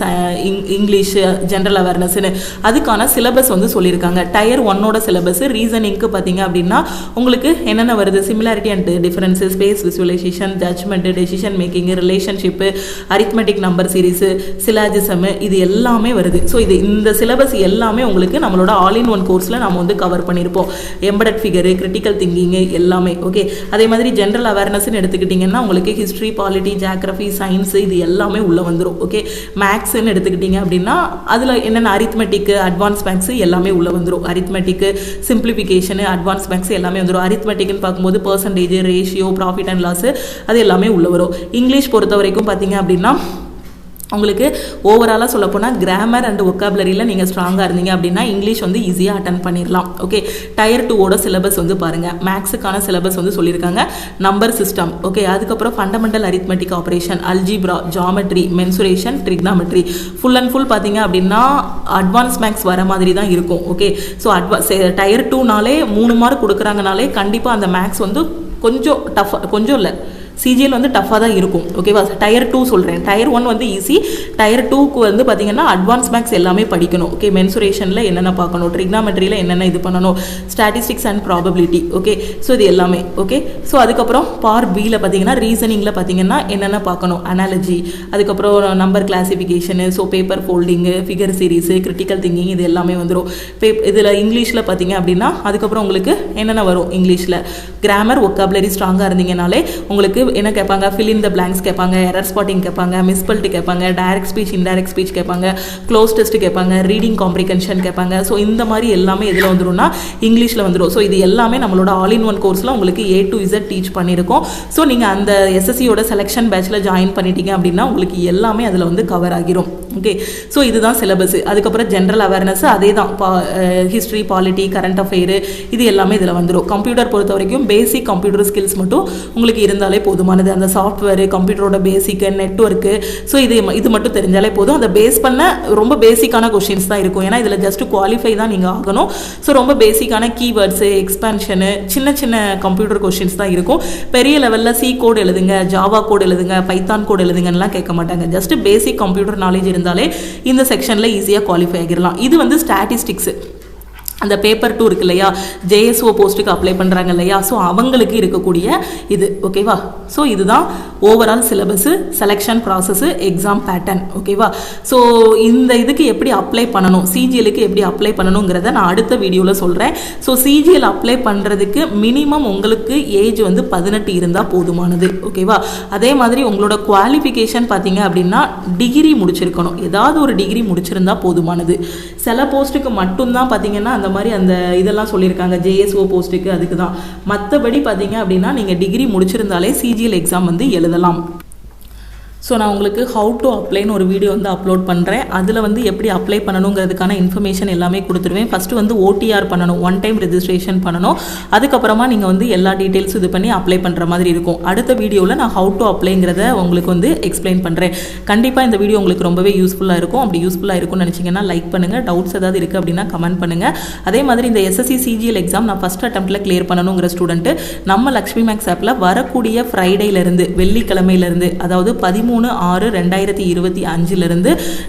இங்கிலீஷ், ஜென்ரல் அவேர்னஸ்னு அதுக்கான சிலபஸ் வந்து சொல்லியிருக்காங்க. டயர் 1ஓட சிலபஸ் ரீசனிங்க்கு பார்த்தீங்க அப்படின்னா உங்களுக்கு என்னென்ன வருது? Similarity and difference, space visualization, judgment, decision making, relationship, arithmetic number series, syllogism, இது எல்லாமே வருது. ஸோ இந்த சிலபஸ் எல்லாமே உங்களுக்கு நம்மளோட ஆல் இன் ஒன் கோர்ஸில் நம்ம வந்து கவர் பண்ணியிருப்போம். எம்படட் ஃபிகரு, கிரிட்டிக்கல் திங்கிங்கு எல்லாமே. ஓகே, அதே மாதிரி ஜென்ரல் அவேர்னஸ்ன்னு எடுத்துக்கிட்டிங்கன்னா உங்களுக்கு ஹிஸ்ட்ரி, பாலிட்டி, ஜியாகிரஃபி, சயின்ஸு இது எல்லாமே உள்ளே வந்துடும். ஓகே, மேக்ஸ்ன்னு எடுத்துக்கிட்டிங்க அப்படின்னா அதில் என்னென்ன அரித்மெட்டிக்கு, அட்வான்ஸ் மேக்ஸு எல்லாமே உள்ள வந்துடும். அரித்மெட்டிக்கு, சிம்பிளிஃபிகேஷனு, அட்வான்ஸ் மேக்ஸ் எல்லாமே வந்துடும். அரித்மெட்டிக்னு பார்க்கும்போது percentage, ratio, profit and loss அது எல்லாமே உள்ள வரும். இங்கிலீஷ் பொறுத்த வரைக்கும் பார்த்தீங்க அப்படின்னா உங்களுக்கு ஓவராலாக சொல்லப்போனால் கிராமர் அண்ட் ஒக்காபுலரியில் நீங்கள் ஸ்ட்ராங்காக இருந்தீங்க அப்படின்னா இங்கிலீஷ் வந்து ஈஸியாக அட்டன் பண்ணிடலாம். ஓகே, டயர் 2ஓட சிலபஸ் வந்து பாருங்கள். மேக்ஸுக்கான சிலபஸ் வந்து சொல்லியிருக்காங்க. நம்பர் சிஸ்டம், ஓகே, அதுக்கப்புறம் fundamental arithmetic operation, algebra, geometry, mensuration, trigonometry, full and full பார்த்தீங்க அப்படின்னா அட்வான்ஸ் மேக்ஸ் வர மாதிரி தான் இருக்கும். ஓகே, ஸோ டயர் 2நாலே 3 மார்க் கொடுக்குறாங்கனாலே கண்டிப்பாக அந்த மேக்ஸ் வந்து கொஞ்சம் டஃப்பாக, கொஞ்சம் இல்லை, சிஜிஎல் வந்து டஃப்பாக தான் இருக்கும். ஓகேவா, டயர் 2 சொல்கிறேன். டயர் 1 வந்து ஈஸி, டயர் 2க்கு வந்து பார்த்தீங்கன்னா அட்வான்ஸ் மேக்ஸ் எல்லாமே படிக்கணும். ஓகே, மென்சுரேஷனில் என்னென்ன பார்க்கணும், ட்ரிக்னாமெட்ரியில் என்னென்ன இது பண்ணணும், statistics and probability. Okay, so இது எல்லாமே. ஓகே, ஸோ அதுக்கப்புறம் பார்ட் பியில் பார்த்தீங்கன்னா ரீசனிங்கில் பார்த்தீங்கன்னா என்னென்ன பார்க்கணும், அனாலஜி, அதுக்கப்புறம் number classification, so paper folding, figure series, critical thinking, இது எல்லாமே வந்துடும். இதில் இங்கிலீஷில் பார்த்தீங்க அப்படின்னா அதுக்கப்புறம் உங்களுக்கு என்னென்ன வரும் இங்கிலீஷில், கிராமர் ஒக்காபுலரி ஸ்ட்ராங்காக இருந்தீங்கனாலே உங்களுக்கு என்ன கேட்பாங்க, ஃபில் இன் த பிளாங்க்ஸ் கேட்பாங்க, எரர் ஸ்பாட்டிங் கேட்பாங்க, மிஸ்பல்ட்டு கேட்பாங்க, டைரக்ட் ஸ்பீச் இன்டைரக்ட் ஸ்பீச் கேட்பாங்க, க்ளோஸ் டெஸ்ட் கேட்பாங்க, ரீடிங் காம்ப்ரிகென்ஷன் கேட்பாங்க. ஸோ இந்த மாதிரி எல்லாமே எதில் வந்துடும்னா இங்கிலீஷில் வந்துடும். ஸோ இது எல்லாமே நம்மளோட ஆல் இன் ஒன் கோர்ஸில் உங்களுக்கு A to Z டீச் பண்ணியிருக்கோம். ஸோ நீங்கள் அந்த SSCயோட செலெக்ஷன் பேட்சில் ஜாயின் பண்ணிட்டீங்க அப்படின்னா உங்களுக்கு எல்லாமே அதில் வந்து கவர் ஆகிரும். ஓகே, ஸோ இதுதான் சிலபஸ். அதுக்கப்புறம் ஜென்ரல் அவேர்னஸ் அதே தான், ஹிஸ்ட்ரி, பாலிட்டி, கரண்ட் அஃபேரு, இது எல்லாமே இதில் வந்துடும். கம்ப்யூட்டர் பொறுத்த வரைக்கும் பேசிக் கம்ப்யூட்டர் ஸ்கில்ஸ் மட்டும் உங்களுக்கு இருந்தாலே போதுமானது. அந்த சாஃப்ட்வேர், கம்ப்யூட்டரோட பேசிக்கு, நெட்ஒர்க்கு, ஸோ இது மட்டும் தெரிஞ்சாலே போதும். அதை பேஸ் பண்ண ரொம்ப பேசிக்கான கொஷின்ஸ் தான் இருக்கும். ஏன்னா இதில் ஜஸ்ட் குவாலிஃபை தான் நீங்கள் ஆகணும். ஸோ ரொம்ப பேசிக்கான கீவேர்ட்ஸு, எக்ஸ்பான்ஷனு, சின்ன சின்ன கம்ப்யூட்டர் கொஷின்ஸ் தான் இருக்கும். பெரிய லெவலில் C கோட் எழுதுங்க, ஜாவா கோட் எழுதுங்க, பைத்தான் கோட் எழுதுங்கலாம் கேட்க மாட்டாங்க. ஜஸ்ட் பேசிக் கம்ப்யூட்டர் நாலேஜ் இருந்தாலே இந்த செக்ஷனில் ஈஸியாக குவாலிஃபை ஆகிடலாம். இது வந்து ஸ்டாட்டிஸ்டிக்ஸ். அந்த பேப்பர் 2 இருக்கு இல்லையா, JSO போஸ்ட்டுக்கு அப்ளை பண்ணுறாங்க இல்லையா, ஸோ அவங்களுக்கு இருக்கக்கூடிய இது. ஓகேவா, ஸோ இதுதான் overall syllabus, selection process, exam pattern. ஓகேவா, ஸோ இந்த இதுக்கு எப்படி அப்ளை பண்ணணும், சிஜிஎலுக்கு எப்படி அப்ளை பண்ணணுங்கிறத நான் அடுத்த வீடியோவில் சொல்கிறேன். ஸோ சிஜிஎல் அப்ளை பண்ணுறதுக்கு மினிமம் உங்களுக்கு ஏஜ் வந்து 18 இருந்தால் போதுமானது. ஓகேவா, அதே மாதிரி உங்களோட குவாலிஃபிகேஷன் பார்த்தீங்க அப்படின்னா டிகிரி முடிச்சிருக்கணும், ஏதாவது ஒரு டிகிரி முடிச்சிருந்தா போதுமானது. சில போஸ்ட்டுக்கு மட்டும்தான் பார்த்தீங்கன்னா அந்த மாதிரி அந்த இதெல்லாம் சொல்லியிருக்காங்க, JSO போஸ்ட்டுக்கு, அதுக்கு தான். மற்றபடி பார்த்தீங்க அப்படின்னா நீங்கள் டிகிரி முடிச்சிருந்தாலே சிஜிஎல் எக்ஸாம் வந்து எழுதலாம். ஸோ நான் உங்களுக்கு ஹவு டு அப்ளைன்னு ஒரு வீடியோ வந்து அப்லோட் பண்ணுறேன். அதில் வந்து எப்படி அப்ளை பண்ணணுங்கிறதுக்கான இன்ஃபர்மேஷன் எல்லாமே கொடுத்துருவேன். ஃபஸ்ட்டு வந்து OTR பண்ணணும், 1 டைம் ரெஜிஸ்ட்ரேஷன் பண்ணணும். அதுக்கப்புறமா நீங்கள் வந்து எல்லா டீட்டெயில்ஸ் இது பண்ணி அப்ளை பண்ணுற மாதிரி இருக்கும். அடுத்த வீடியோவில் நான் ஹவு டு அப்ளைங்கிறத உங்களுக்கு வந்து எக்ஸ்பிளைன் பண்ணுறேன். கண்டிப்பாக இந்த வீடியோ உங்களுக்கு ரொம்பவே யூஸ்ஃபுல்லாக இருக்கும். அப்படி யூஸ்ஃபுல்லாக இருக்கும்னு நினச்சிங்கன்னா லைக் பண்ணுங்கள். டவுட்ஸ் ஏதாவது இருக்குது அப்படின்னா கமெண்ட் பண்ணுங்கள். அதே மாதிரி இந்த SSC CGL எக்ஸாம் நான் ஃபஸ்ட் அட்டெம்ப்ட்டில் கிளியர் பண்ணணுங்கிற ஸ்டூடெண்ட்டு நம்ம லக்ஷ்மி மேக்ஸ் ஆப்பில் வரக்கூடிய ஃப்ரைடேலேருந்து, வெள்ளிக்கிழமையிலேருந்து, அதாவது 13/6/2025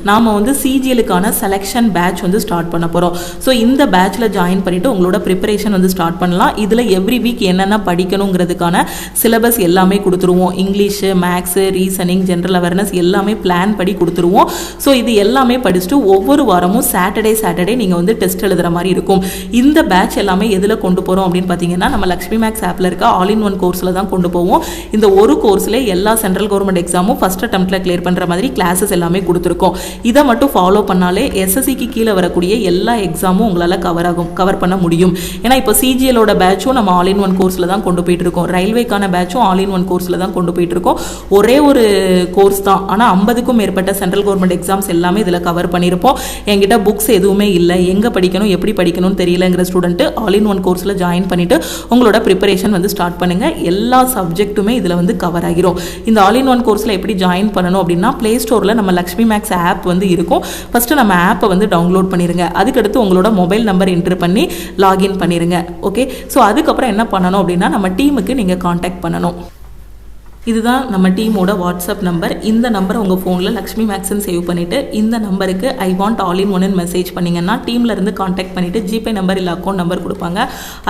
நாம் வந்து சிஜிஎலுக்கான செலெக்ஷன் பேட்ச் வந்து ஸ்டார்ட் பண்ண போகிறோம். ஸோ இந்த பேட்சில் ஜாயின் பண்ணிவிட்டு உங்களோட ப்ரிப்பரேஷன் வந்து ஸ்டார்ட் பண்ணலாம். இதில் எவ்ரி வீக் என்னென்ன படிக்கணுங்கிறதுக்கான சிலபஸ் எல்லாமே கொடுத்துருவோம். English, maths, reasoning, general awareness எல்லாமே பிளான் படி கொடுத்துருவோம். ஸோ இது எல்லாமே படிச்சுட்டு ஒவ்வொரு வாரமும் சாட்டர்டே நீங்கள் வந்து டெஸ்ட் எழுதுகிற மாதிரி இருக்கும். இந்த பேட்ச் எல்லாமே எதில் கொண்டு போகிறோம் அப்படின்னு பார்த்தீங்கன்னா நம்ம லக்ஷ்மி மேக்ஸ் ஆப்பில் இருக்க ஆல் இன் ஒன் கோர்ஸில் தான் கொண்டு போவோம். இந்த ஒரு கோர்ஸில் எல்லா சென்ட்ரல் கவர்மெண்ட் எக்ஸாமும் ஃபர்ஸ்ட் அட்டெம்ப்ட்டில் கிளியர் பண்ணுற மாதிரி கிளாஸஸ் எல்லாமே கொடுத்துருக்கோம். இதை மட்டும் ஃபாலோ பண்ணாலே SSCக்கு கீழே வரக்கூடிய எல்லா எக்ஸாமும் உங்களால் கவர் பண்ண முடியும். ஏன்னா இப்போ சிஜிஎலோட பேட்சும் நம்ம ஆல் இன் ஒன் கோர்ஸில் தான் கொண்டு போயிட்டு இருக்கோம். ரயில்வேக்கான பேட்சும் ஆல் இன் ஒன் கோர்ஸில் தான் கொண்டு போயிட்டு இருக்கோம். ஒரே ஒரு கோர்ஸ் தான், ஆனால் 50க்கும் மேற்பட்ட சென்ட்ரல் கவர்மெண்ட் எக்ஸாம்ஸ் எல்லாமே இதில் கவர் பண்ணியிருப்போம். என்கிட்ட புக்ஸ் எதுவுமே இல்லை, எங்கே படிக்கணும் எப்படி படிக்கணும்னு தெரியலங்கிற ஸ்டூடெண்ட் ஆல் இன் ஒன் கோர்ஸில் ஜாயின் பண்ணிவிட்டு உங்களோட ப்ரிப்பரேஷன் வந்து ஸ்டார்ட் பண்ணுங்கள். எல்லா சப்ஜெக்ட்டுமே இதில் வந்து கவர் ஆகிரும். இந்த ஆல் இன் ஒன் கோர்ஸில் எப்படி ஜாயின் பண்ணணும் அப்படின்னா ப்ளே ஸ்டோரில் நம்ம லக்ஷ்மி மேக்ஸ் ஆப் வந்து இருக்கும். ஃபஸ்ட்டு நம்ம ஆப்பை வந்து டவுன்லோட் பண்ணிடுங்க. அதுக்கடுத்து உங்களோட மொபைல் நம்பர் என்ட்ரு பண்ணி லாகின் பண்ணிடுங்க. ஓகே, ஸோ அதுக்கப்புறம் என்ன பண்ணணும் அப்படின்னா நம்ம டீமுக்கு நீங்கள் காண்டாக்ட் பண்ணணும். இதுதான் நம்ம டீமோட வாட்ஸ்அப் நம்பர். இந்த நம்பரை உங்கள் ஃபோனில் லக்ஷ்மி மேக்ஸ்ன்னு சேவ் பண்ணிவிட்டு இந்த நம்பருக்கு ஐ வாண்ட் ஆல் இன் ஒன்னு மெசேஜ் பண்ணிங்கன்னா டீம்லேருந்து காண்டாக்ட் பண்ணிவிட்டு ஜிபே நம்பர் இல்லை அக்கௌண்ட் நம்பர் கொடுப்பாங்க.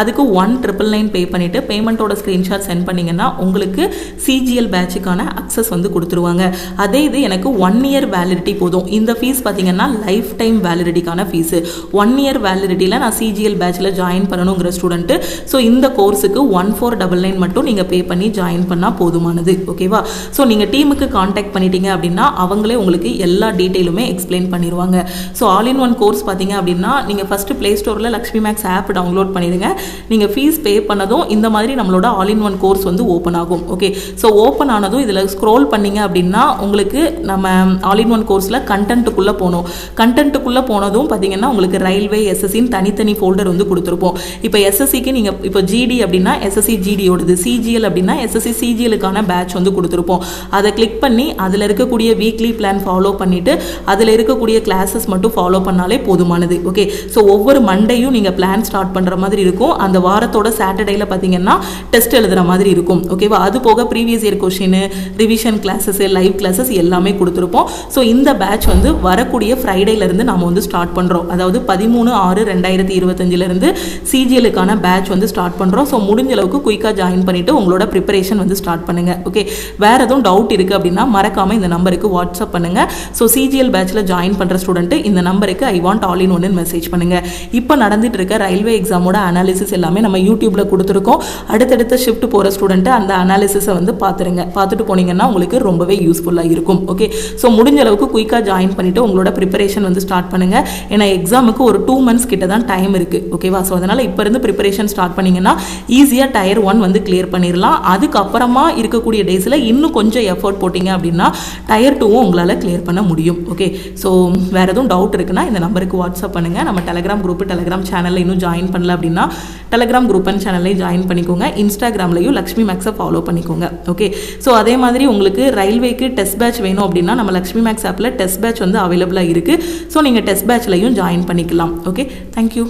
அதுக்கு 1999 பே பண்ணிவிட்டு பேமெண்ட்டோட ஸ்க்ரீன்ஷாட் சென்ட் பண்ணிங்கன்னா உங்களுக்கு சிஜிஎல் பேட்சுக்கான அக்சஸ் வந்து கொடுத்துருவாங்க. அதே இது எனக்கு 1 இயர் வேலிடிட்டி போதும். இந்த ஃபீஸ் பார்த்தீங்கன்னா லைஃப் டைம் வேலிடிட்டிக்கான ஃபீஸு. 1 இயர் வேலிடிட்டியில் நான் சிஜிஎல் பேட்சில் ஜாயின் பண்ணணுங்கிற ஸ்டூடெண்ட்டு ஸோ இந்த கோர்ஸுக்கு 1499 மட்டும் நீங்கள் பே பண்ணி ஜாயின் பண்ணால் போதுமானது. போதுமானது. ஓகேவா? ஸோ நீங்கள் டீமுக்கு காண்டாக்ட் பண்ணிட்டீங்க அப்படின்னா அவங்களே உங்களுக்கு எல்லா டீட்டெயிலுமே எக்ஸ்பிளைன் பண்ணிடுவாங்க. So all in one course பார்த்தீங்க அப்படின்னா நீங்கள் ஃபஸ்ட்டு ப்ளே ஸ்டோரில் லக்ஷ்மி மேக்ஸ் ஆப் டவுன்லோட் பண்ணிடுங்க. நீங்கள் ஃபீஸ் பே பண்ணதும் இந்த மாதிரி நம்மளோட ஆல் இன் ஒன் கோர்ஸ் வந்து ஓப்பன் ஆகும். ஓகே, ஸோ ஓப்பன் ஆனதும் இதில் ஸ்க்ரோல் பண்ணிங்க அப்படின்னா உங்களுக்கு நம்ம ஆல் இன் ஒன் கோர்ஸில் கண்டென்ட்டுக்குள்ளே போகணும். கண்டென்ட்டுக்குள்ளே போனதும் பார்த்தீங்கன்னா உங்களுக்கு ரயில்வே எஸ்எஸ்சின்னு தனித்தனி ஃபோல்டர் வந்து கொடுத்துருப்போம். இப்போ எஸ்எஸ்சிக்கு நீங்கள் இப்போ ஜிடி அப்படின்னா எஸ்எஸ்சி ஜிடியோடது, சிஜிஎல் அப்படின்னா எஸ்எஸ்சி சிஜிஎலுக்கான பேட்ச் வந்து கொடுத்துருப்போம். அதை கிளிக் பண்ணி அதில் இருக்கக்கூடிய வீக்லி பிளான் ஃபாலோ பண்ணிவிட்டு அதில் இருக்கக்கூடிய கிளாஸஸ் மட்டும் ஃபாலோ பண்ணாலே போதுமானது. ஓகே, ஸோ ஒவ்வொரு மண்டேயும் நீங்கள் பிளான் ஸ்டார்ட் பண்ணுற மாதிரி இருக்கும். அந்த வாரத்தோட சாட்டர்டேயில் பார்த்தீங்கன்னா டெஸ்ட் எழுதுகிற மாதிரி இருக்கும். ஓகேவா? அது போக previous year question, revision classes, live classes எல்லாமே கொடுத்துருப்போம். ஸோ இந்த பேட்ச் வந்து வரக்கூடிய ஃப்ரைடேலேருந்து நாம் வந்து ஸ்டார்ட் பண்ணுறோம். அதாவது 13/6/2025 சிஜிஎலுக்கான பேட்ச் வந்து ஸ்டார்ட் பண்ணுறோம். ஸோ முடிஞ்ச அளவுக்கு குயிக்காக ஜாயின் பண்ணிவிட்டு உங்களோட ப்ரிப்பரேஷன் வந்து ஸ்டார்ட் பண்ணுங்கள். ஓகே, வேறு எதுவும் டவுட் இருக்குது அப்படின்னா மறக்காமல் இந்த நம்பருக்கு வாட்ஸ்அப் பண்ணுங்கள். ஸோ சிஜிஎல் பேட்சில் ஜாயின் பண்ணுற ஸ்டூடெண்ட்டு இந்த நம்பருக்கு ஐ வாண்ட் ஆல் இன் ஒன்னு மெசேஜ் பண்ணுங்கள். இப்போ நடந்துட்டு இருக்க ரயில்வே எக்ஸாமோட அனாலிசிஸ் எல்லாமே நம்ம யூடியூப்பில் கொடுத்துருக்கோம். அடுத்தடுத்த ஷிஃப்ட் போகிற ஸ்டூடெண்ட்டு அந்த அனாலிசிஸை வந்து பார்த்துட்டு போனீங்கன்னா உங்களுக்கு ரொம்பவே யூஸ்ஃபுல்லாக இருக்கும். ஓகே, ஸோ முடிஞ்ச அளவுக்கு குயிக்காக ஜாயின் பண்ணிவிட்டு உங்களோட ப்ரிப்பரேஷன் வந்து ஸ்டார்ட் பண்ணுங்கள். ஏன்னா எக்ஸாமுக்கு ஒரு 2 months கிட்ட தான் டைம் இருக்குது. ஓகேவா? ஸோ அதனால் இப்போ இருந்து ப்ரிப்பரேஷன் ஸ்டார்ட் பண்ணிங்கன்னா ஈஸியாக டயர் 1 வந்து கிளியர் பண்ணிடலாம். அதுக்கப்புறமா இருக்கக்கூடிய டேஸில் இன்னும் கொஞ்சம் எஃபர்ட் போட்டிங்க அப்படின்னா டயர் 2வும் உங்களால் கிளியர் பண்ண முடியும். ஓகே, ஸோ வேறு எதுவும் டவுட் இருக்குன்னா இந்த நம்பருக்கு வாட்ஸ்அப் பண்ணுங்கள். நம்ம டெலகிராம் குரூப், டெலகிராம் சேனலில் இன்னும் ஜாயின் பண்ணல அப்படின்னா டெலகிராம் குரூப் அண்ட் சேனல்லையும் ஜாயின் பண்ணிக்கோங்க. இன்ஸ்டாகிராம்லையும் லக்ஷ்மி மேக்ஸை ஃபாலோ பண்ணிக்கோங்க. ஓகே, ஸோ அதே மாதிரி உங்களுக்கு ரயில்வேக்கு டெஸ்ட் பேட்ச் வேணும் அப்படின்னா நம்ம லக்ஷ்மி மேக்ஸ் ஆப்பில் டெஸ்ட் பேட்ச் வந்து அவைலபிளாக இருக்குது. ஸோ நீங்கள் டெஸ்ட் பேட்ச்லையும் ஜாயின் பண்ணிக்கலாம். Okay, thank you.